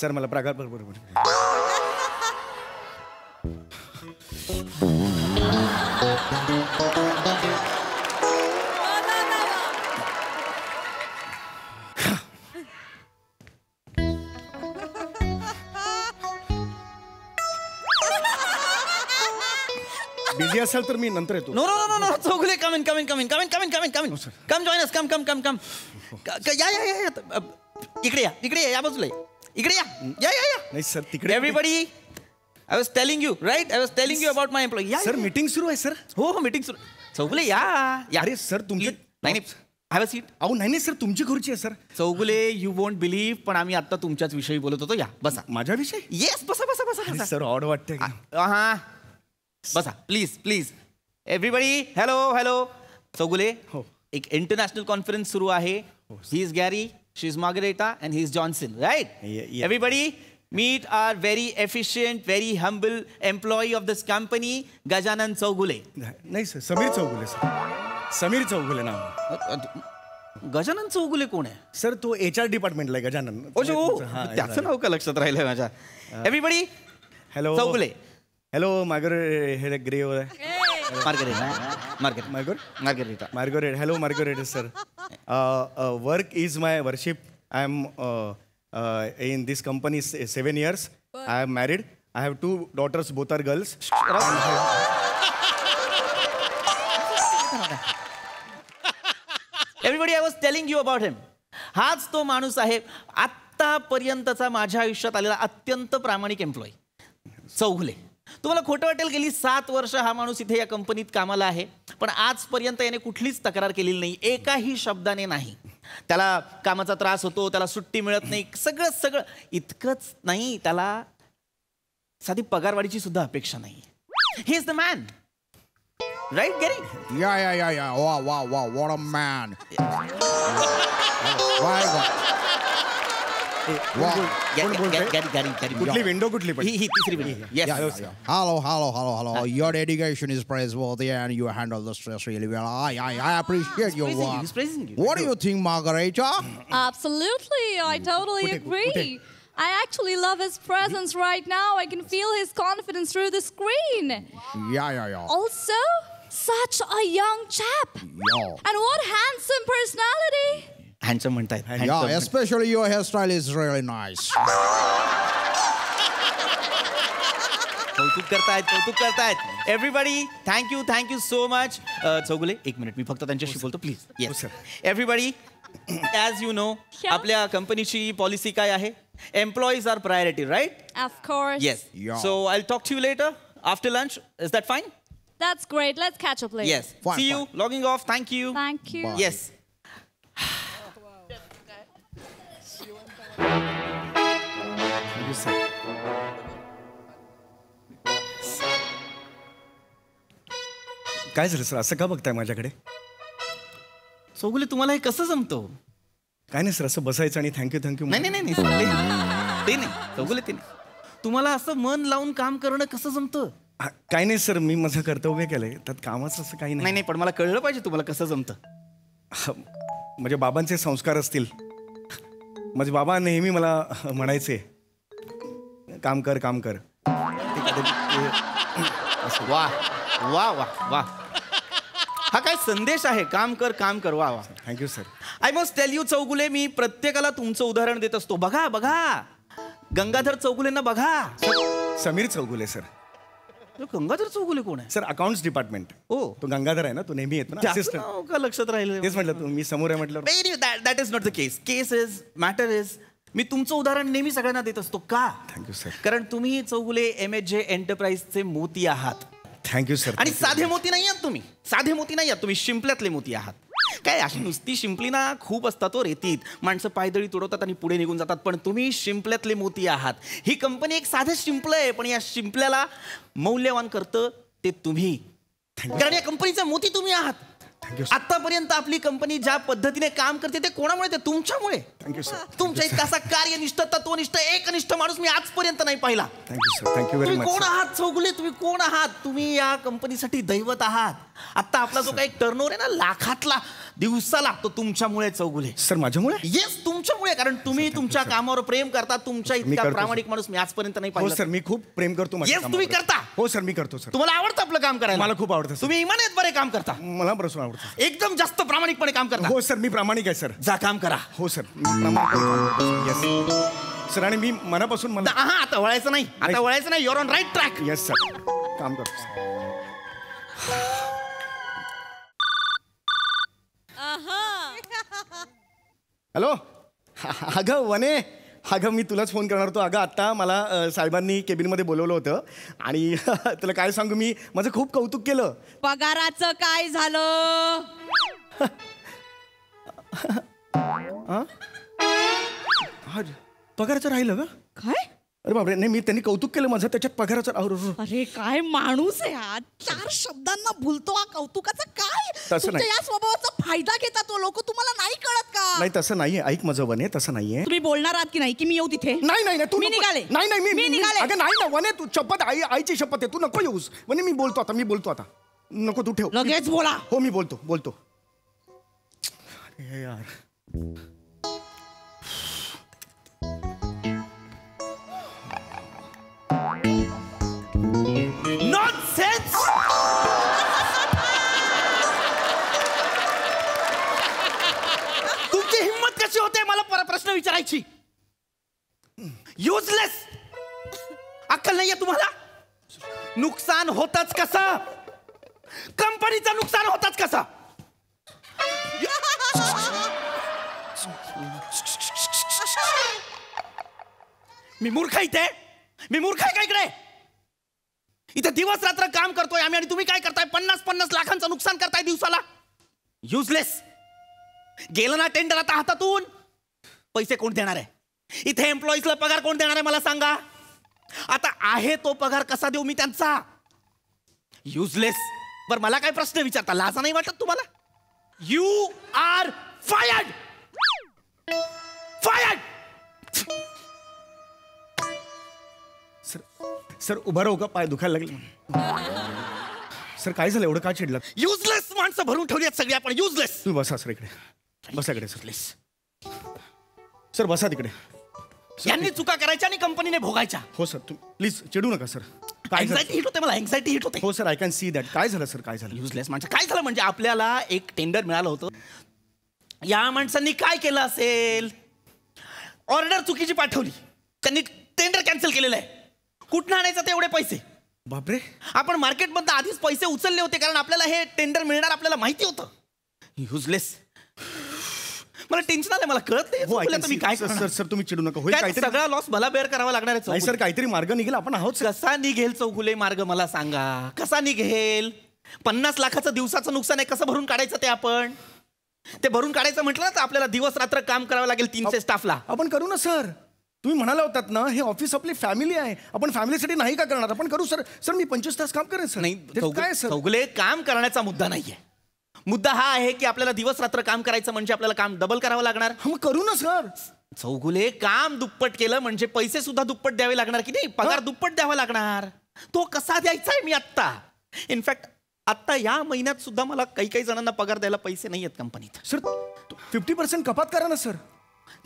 सर मला पगार बरोबर. बिझी असेल तर मी नंतर येतो. No no no no Chougule come in come join us come या इकडे या बाजूला इकडे या नाही सर तिकडे. Everybody I was telling you right. I was telling you about my employee. Sir meeting सुरू आहे सर. हो मीटिंग सुरू. चौगुले या. अरे सर तुमची नाही हॅव अ सीट. अहो नाही सर तुमची खुर्ची आहे sir. Chougule you won't believe, पण आम्ही आता तुमच्याच विषयी बोलत होतो. या बसा. माझ्याविषयी? येस बसा बसा बसा. सर ऑड वाटते. हा बसा प्लीज. Everybody hello. चौगुले हो एक इंटरनॅशनल कॉन्फरन्स सुरू आहे. He is Gary, she is Margareta and he is Johnson, right? Everybody meet our very efficient, very humble employee of this company, Gajanan Chougule. नाही सर समीर चौगुले. सर समीर चौगुले नाव. गजानन चौगुले कोण आहे? सर तो HR डिपार्टमेंटला आहे गजानन. त्याचं नाव का लक्षात राहिलंय माझ्या. Everybody hello Chougule. Hello Margaret grey Margaret. Hello Margaret sir. Work is my worship. I am in this company 7 years. I am married. I have 2 daughters, both are girls. Everybody, I was telling you about him. हाच तो माणूस आहे आतापर्यंतचा माझ्या आयुष्यात आलेला अत्यंत प्रामाणिक एम्प्लॉई चौगुले. तुम्हाला खोटं वाटेल, गेली 7 वर्ष हा माणूस इथे या कंपनीत कामाला आहे, पण आजपर्यंत याने कुठलीच तक्रार केलेली नाही, एकाही शब्दाने नाही. त्याला कामाचा त्रास होतो, त्याला सुट्टी मिळत नाही, सगळं इतकंच नाही, त्याला साधी पगारवाढीची सुद्धा अपेक्षा नाही. He is the man, right Gary? या वा व्हॉट अ मॅन. कुठली विंडो कुठली पण ही तिसरी window. Hello. Your dedication is praiseworthy and you handle the stress really well. I appreciate your work. He's praising you. What do you think, Margarita? Absolutely, I totally agree. I actually love his presence right now. I can feel his confidence through the screen. Yeah. Also, such a young chap. And what handsome personality. Handsome म्हणतायत. Yeah, especially your hairstyle is really nice. कौतुक करतायत everybody. Thank you so much. Chougule एक मिनिट, मी फक्त त्यांच्याशी बोलतो please. Yes sir. Everybody, as you know आपल्या कंपनीची पॉलिसी काय आहे? Employees are priority, right? Of course. Yes. So I talk to you later after lunch. Is that fine? That's great. Let's catch up later. Yes. See you. Logging off. Thank you. Thank you. Bye. Yes. काय झालं sir, असं का बघताय माझ्याकडे? चौगुले तुम्हाला हे कसं जमतं? काय नाही सर, असं बसायचं आणि थँक्यू नाही ते नाही चौगुले, ते नाही. तुम्हाला असं मन लावून काम करणं कसं जमतं? काय नाही सर, मी माझं कर्तव्य केलंय, त्यात कामाचं असं काही नाही. पण मला कळलं पाहिजे तुम्हाला कसं जमतं. म्हणजे बाबांचे संस्कार असतील. माझे बाबा नेहमी मला म्हणायचे काम कर. वा वा वा वा, हा काय संदेश आहे? काम कर. वा वा, thank you sir. I must tell you Chougule, मी प्रत्येकाला तुमचं उदाहरण देत असतो. बघा गंगाधर चौगुलेंना बघा. समीर चौगुले सर. गंगाधर चौगुले कोण आहे? Sir accounts department. तो गंगाधर आहे ना, तो नेहमी येतो ना असिस्टंट. का लक्षात राहिलं? तेच म्हटलं, तुम्ही समोर आहे म्हटलं. That is not the case is matter is, मी तुमचं उदाहरण नेहमी सगळ्यांना देत असतो. का? Thank you sir. कारण तुम्ही चौगुले MHJ एंटरप्राइजचे मोती आहात. Thank you sir. आणि साधे मोती नाही आहात तुम्ही, शिंपल्यातले मोती आहात. काय अशी नुसती शिंपली ना खूप असतात रेतीत, माणसं पायदळी तुडवतात आणि पुढे निघून जातात, पण तुम्ही शिंपल्यातले मोती आहात. ही कंपनी एक साधं शिंपलं आहे, पण या शिंपल्याला मौल्यवान करतं ते तुम्ही. कारण या कंपनीचा मोती तुम्ही आहात. आतापर्यंत आपली कंपनी ज्या पद्धतीने काम करते ते कोणामुळे? ते तुमच्यामुळे. Thank you sir. तुमच्या इतका असा कार्यनिष्ठ, तत्वनिष्ठ, एकनिष्ठ माणूस मी आजपर्यंत नाही पाहिला. Thank you sir. Thank you very much. कोण आहात चौगुले? तुम्ही कोण आहात? तुम्ही या कंपनीसाठी दैवत आहात. आता आपला जो काही टर्नओव्हर आहे ना, लाखातला दिवसाला, तो तुमच्यामुळे चौगुले. सर माझ्यामुळे? येस, तुमच्यामुळे. कारण तुम्ही तुमच्या कामावर प्रेम करता. तुमच्या इतका प्रामाणिक माणूस मी आजपर्यंत नाही पाहिला. हो सर, मी खूप प्रेम करतो. येस, तुम्ही करता. हो सर, मी करतो सर. तुम्हाला आवडतं आपलं काम करायला? मला खूप आवडतं. तुम्ही इमानीत बरे काम करता. मला बरोबर आवडतं. एकदम जास्त प्रामाणिकपणे काम करता. हो सर, मी प्रामाणिक आहे सर. जा काम करा. हो सर, सर. आणि मी मनापासून मला आता वळायचं नाही. Your on right track. Yes sir, काम करतो. हॅलो, अगं मी तुलाच फोन करणार होतो. अगं आत्ता मला साहेबांनी केबिनमध्ये बोलवलं होतं आणि तुला काय सांगू, मी माझं खूप कौतुक केलं. पगाराचं काय झालं? पगाराचं राहिलं का? काय? अरे बापरे, नाही, मी त्यांनी कौतुक केलं माझं, त्याच्यात पगाराचं. अरे काय माणूस आहे हा, 4 शब्दांना भुलतो. हा कौतुकाचं काय? तसं नाही. या स्वभावाचा फायदा घेतात तो लोक. तुम्हाला नाही कळत का? नाही, तसं नाहीये. ऐक माझं वने, तसं नाहीये. तुम्ही बोलणार आहात की नाही की मी येऊ तिथे? नाही तू मी निघाले. नाही मी निघाले. अगं नाही ना वने, तू शपथ, आईची शपथ आहे, तू नको येऊस. वने, मी बोलतो आता. नको तू ठेव. लगेच बोला. हो, मी बोलतो. अरे यार, नॉनसेन्स. तुमची हिम्मत कशी होते मला प्रश्न विचारायची? युजलेस. अक्कल नाहीये तुम्हाला? नुकसान होतच कसं? कंपनीचं नुकसान होतच कसं? मी मूर्ख आहे का इकडे? इथे दिवस रात्र काम करतोय आम्ही आणि तुम्ही काय करताय? 50 लाखांचं नुकसान करताय दिवसाला. युजलेस. गेलं ना टेंडर आता हातातून, पैसे कोण देणार आहे? इथे एम्प्लॉईजला पगार कोण देणार आहे मला सांगा? आता आहे तो पगार कसा देऊ मी त्यांचा? युजलेस. बरं, मला काय प्रश्न विचारता? लाजा नाही वाटत तुम्हाला? You R fired. सर उभा राहू का? पाय दुखायला लागले. सर काय झालं, एवढं का चिडलं? युजलेस माणसं भरून ठेवली आहेत सगळी आपण. युजलेस. तुम्ही बसा सर इकडे. बसा इकडे सर. सर बसा तिकडे. यांनी चुका करायच्या आणि कंपनीने भोगायच्या. हो सर, प्लीज चिडू नका सर. एन्झायटी हिट होते मला. एन्झायटी हिट होते. हो sir, I can see that. काय झालं सर? काय झालं? युजलेस माणसं. काय झालं म्हणजे आपल्याला एक टेंडर मिळालं होतं. या माणसांनी काय केलं असेल? ऑर्डर चुकीची पाठवली. त्यांनी टेंडर कॅन्सल केलेलं आहे. कुठनं आणायचं ते एवढे पैसे? बापरे, आपण मार्केटमधनं आधीच पैसे उचलले होते कारण आपल्याला हे टेंडर मिळणार आपल्याला माहिती होतं. युजलेस. मला टेन्शन आलंय, मला कळत नाही तुम्ही काय. सर तुम्ही चिडू नका. होईल काहीतरी. सगळा लॉस मला बेअर करावा लागणार आहे. सर काहीतरी मार्ग निघेल. आपण आहोत. कसा निघेल चौगुले मार्ग मला सांगा. कसा निघेल? 50 लाखाचं दिवसाचं नुकसान आहे, कसं भरून काढायचं ते आपण? ते भरून काढायचं म्हटलं ना तर आपल्याला दिवस रात्र काम करावं लागेल 300 स्टाफला. आपण करू ना सर. तुम्ही म्हणाला होतात ना हे ऑफिस आपली फॅमिली आहे, आपण फॅमिलीसाठी नाही का करणार? आपण करू सर. सर मी 25 तास काम करेन सर. नाही काय सर, चौगुले काम करण्याचा मुद्दा नाहीये. मुद्दा हा आहे की आपल्याला दिवस रात्र काम करायचं म्हणजे आपल्याला काम डबल करावं लागणार. मग करू ना सर. चौगुले काम दुप्पट केलं म्हणजे पैसे सुद्धा दुप्पट द्यावे लागणार की नाही? पगार दुप्पट द्यावा लागणार. तो कसा द्यायचा आहे मी आत्ता? इनफॅक्ट आता या महिन्यात सुद्धा मला काही जणांना पगार द्यायला पैसे नाही आहेत कंपनीत. सर 50% कपात करा ना सर.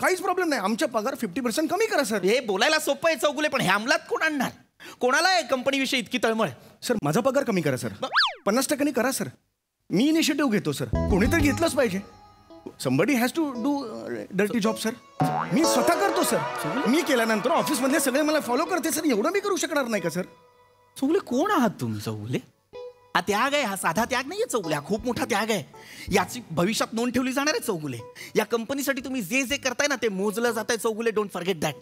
काहीच प्रॉब्लेम नाही. आमच्या पगार 50% कमी करा सर. हे बोलायला सोपं आहे चौगुले, पण हे अंमलात कोण आणणार? कोणाला आहे कंपनीविषयी इतकी तळमळ? सर माझा पगार कमी करा सर. 50% करा सर. मी इनिशिएटिव्ह घेतो सर. कोणीतरी घेतलंच पाहिजे. Somebody has to do dirty job sir. मी स्वतः करतो सर. मी केल्यानंतर ऑफिसमधले सगळे मला फॉलो करते सर. एवढं मी करू शकणार नाही का सर? चौगुले कोण आहात तुम्ही चौगुले? हा त्याग आहे, हा साधा त्याग नाहीये चौगुले, हा खूप मोठा त्याग आहे. याची भविष्यात नोंद ठेवली जाणार आहे चौगुले. या कंपनीसाठी तुम्ही जे जे करताय ना ते मोजलं जात आहे चौगुले. Don't forget that.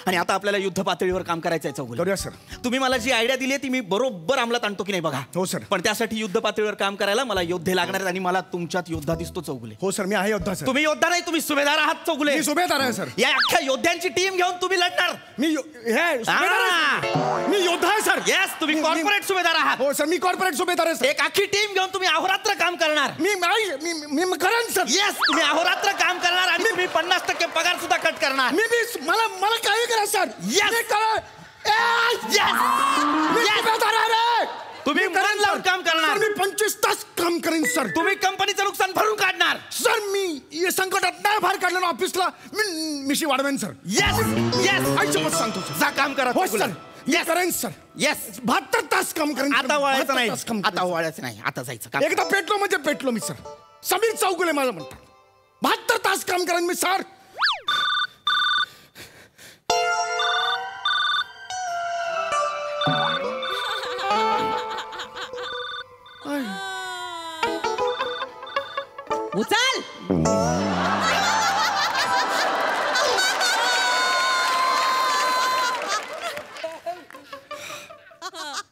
आणि आता आपल्याला युद्ध पातळीवर काम करायचं आहे चौगुले. करूया सर. तुम्ही मला जी आयडिया दिली आहे ती मी बरोबर अंमलात आणतो की नाही बघा. हो सर. पण त्यासाठी युद्ध पातळीवर काम करायला मला योद्धे लागणार आहेत आणि मला तुमच्यात योद्धा दिसतो चौगुले. हो सर मी आहे योद्धा सर. तुम्ही योद्धा नाही, तुम्ही सुभेदार आहात चौगुले. मी सुभेदार आहे सर. या अख्ख्या योद्ध्यांची टीम घेऊन तुम्ही लढणार. मी योद्धा आहे सर. येस, तुम्ही कॉर्पोरेट सुभेदार आहात. हो सर मी कॉर्पोरेट सुभेदार आहे. एक अख्खी टीम घेऊन तुम्ही अहोरात्र काम करणार. मी करेन सर. येस, तुम्ही अहोरात्र काम करणार आणि तुम्ही 50% पगार सुद्धा कट करणार. मला काही करा सर. तुम्ही मन लावून काम करणार. मी 25 तास काम करेन सर. तुम्ही कंपनीचं नुकसान भरून काढणार. सर मी संकटात नाही बाहेर काढलं ऑफिसला. मिशी वाढवेन सर. येस येस, आयुष्यभर सांगतो सर. जा काम करा. हो सर. येस करेन सर. येस, 72 तास काम करेन. आता वळायचं नाही. आता वळायचं नाही. आता जायचं. एकदा पेटलो म्हणजे पेटलो मी सर. समीर चौगुले माझं म्हणतात. 72 तास काम करेन मी सर. उचल.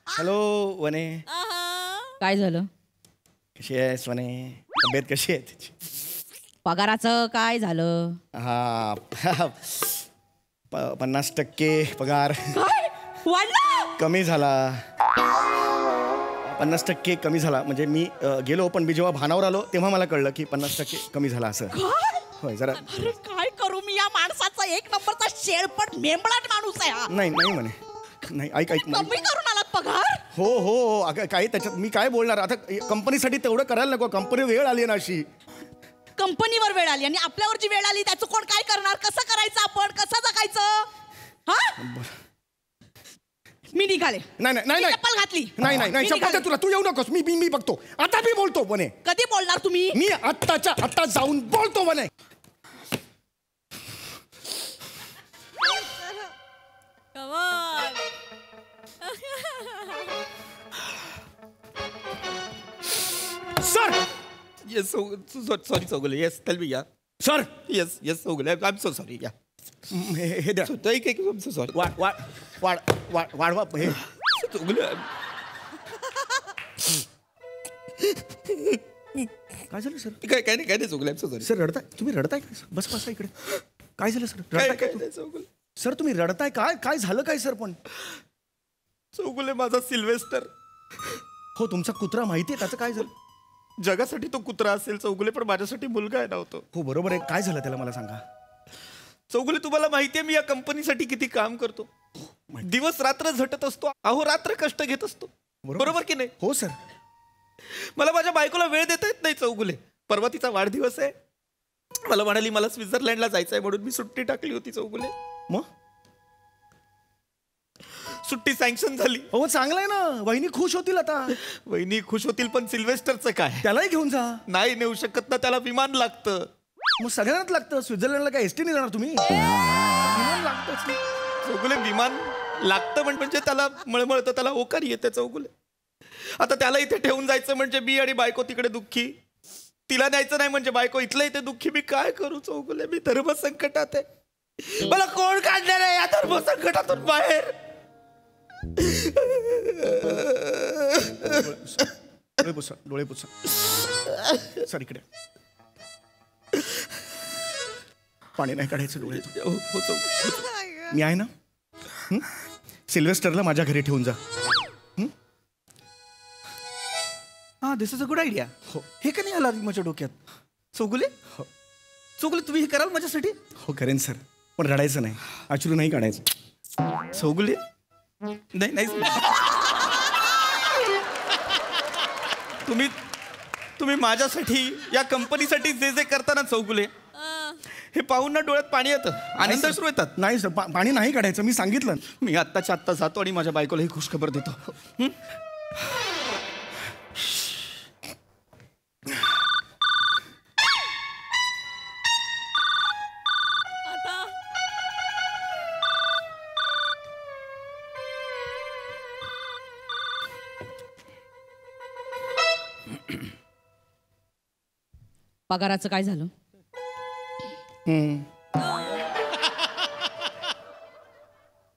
हॅलो वने. काय झालं? कशी आहेस वने? तब्येत कशी आहे तुझी? पगाराचं काय झालं? हा 50% पगार कमी झाला. 50% कमी झाला म्हणजे मी गेलो पण मी जेव्हा भानावर आलो तेव्हा मला कळलं की 50% कमी झाला असं. होय जरा. अरे काय करू मी या माणसाचा? एक नंबरचा शेळपट मेंबळाट माणूस आहे हा. नाही म्हणे. नाही ऐक कमी करून आलात पगार? हो काय त्याच्यात मी काय बोलणार आता? कंपनीसाठी तेवढं करायला नको. कंपनी वेळ आली ना अशी. कंपनीवर वेळ आली आणि आपल्यावर जी वेळ आली त्याचं कोण काय करणार? कसं करायचं आपण? कसं जगायचं? हा मी निघाले. नाही चप्पल घातली. नाही शपथ तुला. तू येऊ नकोस. मी बघतो. आता मी बोलतो बने. कधी बोलणार तुम्ही? मी आत्ताच्या आत्ता जाऊन बोलतो बने. Sir. Yes sorry Chougule. Yes tell me. या sir. Yes Chougule. I am so sorry. या हे द्या. सॉरी. वाढवा हे चौगुले. काय झालं सर? काय नाही Chougule. I am so sorry. Sir रडताय तुम्ही? रडताय काय? बसा इकडे. काय झालं सर? रडताय काय चौगुले? सर तुम्ही रडताय काय झालं काय सर? पण चौगुले माझा सिल्वेस्टर. हो तुमचा कुत्रा माहिती आहे त्याचं काय झालं? जगासाठी तो कुत्रा असेल चौगुले पण माझ्यासाठी मुलगा आहे नव्हतो. हो बरोबर आहे. काय झालं त्याला मला सांगा. चौगुले तुम्हाला माहिती आहे मी या कंपनीसाठी किती काम करतो. दिवस रात्र झटत असतो. अहोरात्र कष्ट घेत असतो. बरोबर की नाही? हो सर. मला माझ्या बायकोला वेळ देता येत नाही चौगुले. परवा तिचा वाढदिवस आहे. मला म्हणाली मला स्वित्झर्लंडला जायचंय म्हणून मी सुट्टी टाकली होती चौगुले. मग सुट्टी सँक्शन झाली. हो चांगलं आहे ना. वहिनी खुश होतील आता. वहिनी खुश होतील पण सिल्वेस्टरचं काय? त्यालाही घेऊन जा. नाही नेऊ शकत ना. त्याला विमान लागतं. मग सगळ्यांनाच लागतं. स्वित्झर्लंडला काय एसटी नाही जाणार तुम्ही? विमान लागतंच. चौगुले विमान लागतं म्हणजे त्याला मळमळतं, त्याला ओकारी येते चौगुले. आता त्याला इथे ठेवून जायचं म्हणजे मी आणि बायको तिकडे दुःखी, तिला न्यायचं नाही म्हणजे बायको इथलं इथे दुःखी. मी काय करू चौगुले? मी धर्मसंकटात आहे. मला कोण काढणार आहे या धर्मसंकटातून बाहेर? डोळे पुसा, डोळे पुसा. सर इकडे. पाणी नाही काढायचं डोळे. मी आहे ना. सिल्वेस्टरला माझ्या घरी ठेवून जा. हा, दिस इज अ गुड आयडिया. हो, हे का नाही आलं माझ्या डोक्यात? चौगुले, चौगुले तुम्ही हे कराल माझ्यासाठी? हो करेन सर, पण रडायचं नाही, अश्रू नाही काढायचं. चौगुले नाही नाही, तुम्ही माझ्यासाठी या कंपनीसाठी जे जे करता ना चौगुले, हे पाहून ना डोळ्यात पाणी येतं, आनंद सुरू येतात. नाही सर, पाणी नाही काढायचं, मी सांगितलं. मी आत्ताच्या आत्ता जातो आणि माझ्या बायकोला ही खुशखबर देतो. पगाराचं काय झालं?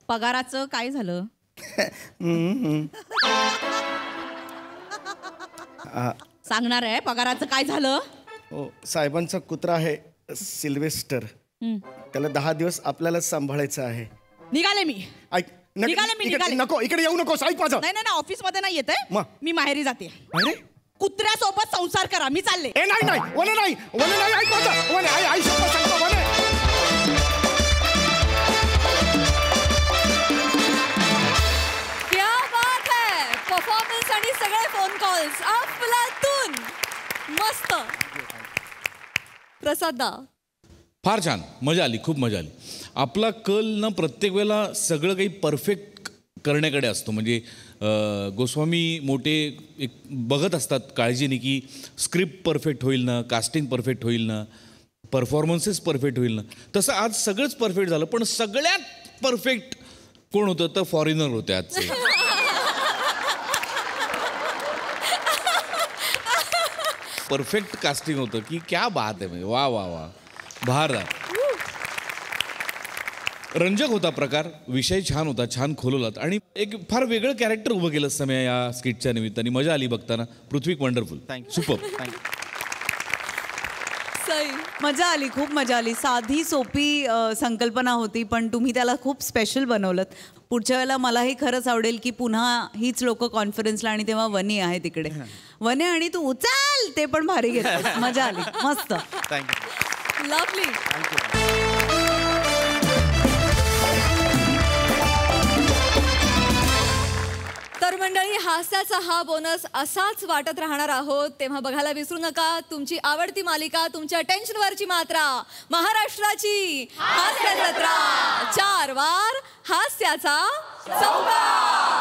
पगाराचं काय झालं? सांगणार आहे पगाराचं काय झालं? हो, साहेबांचा कुत्रा आहे सिल्वेस्टर, त्याला 10 दिवस आपल्यालाच सांभाळायचं आहे. निघाले मी. ऐक, निघाले. नको, इकडे येऊ नको. ऐक माझं. नाही ऑफिस मध्ये नाही येते, मग? मी माहेरी जाते. अरे कुत्र्यासोबत संसार करा, मी चालले. नाही, वने नाही, ऐक माझं. वने, आई शपथ सांगतो, वने. क्या बात है. परफॉर्मन्स आणि सगळे फोन कॉल्स अफलातून. मस्त. प्रसादा, फार छान, मजा आली, खूप मजा आली. आपला कल ना प्रत्येक वेळेला सगळं काही परफेक्ट करण्याकडे असतो. म्हणजे गोस्वामी मोठे एक बघत असतात काळजीने की स्क्रिप्ट परफेक्ट होईल ना, कास्टिंग परफेक्ट होईल ना, परफॉर्मन्सेस परफेक्ट होईल ना. तसं आज सगळंच परफेक्ट झालं, पण सगळ्यात परफेक्ट कोण होतं तर फॉरेनर होते आजचे. परफेक्ट कास्टिंग होतं की क्या बात आहे. म्हणजे वा वा वा, भार. रंजक होता प्रकार, विषय छान होता, छान खोलवलात आणि एक फार वेगळं कॅरेक्टर उभं केलं समय या स्किटच्या निमित्ताने. मजा आली बघताना. पृथ्वी वंडरफुल, सुपर. मजा आली, खूप मजा आली. साधी सोपी संकल्पना होती, पण तुम्ही त्याला खूप स्पेशल बनवलं. पुढच्या वेळेला मलाही खरंच आवडेल की पुन्हा हीच लोक कॉन्फरन्सला, आणि तेव्हा वनी आहे तिकडे. वने आणि तू उचल ते पण भारी घेत. मजा आली, मस्त. थँक्यू. लवली. तर मंडळी, हास्याचा हा बोनस असाच वाटत राहणार आहोत, तेव्हा बघायला विसरू नका तुमची आवडती मालिका, तुमच्या टेन्शनवरची मात्रा, महाराष्ट्राची हास्य जत्रा. 4 वार हास्याचा संवाद.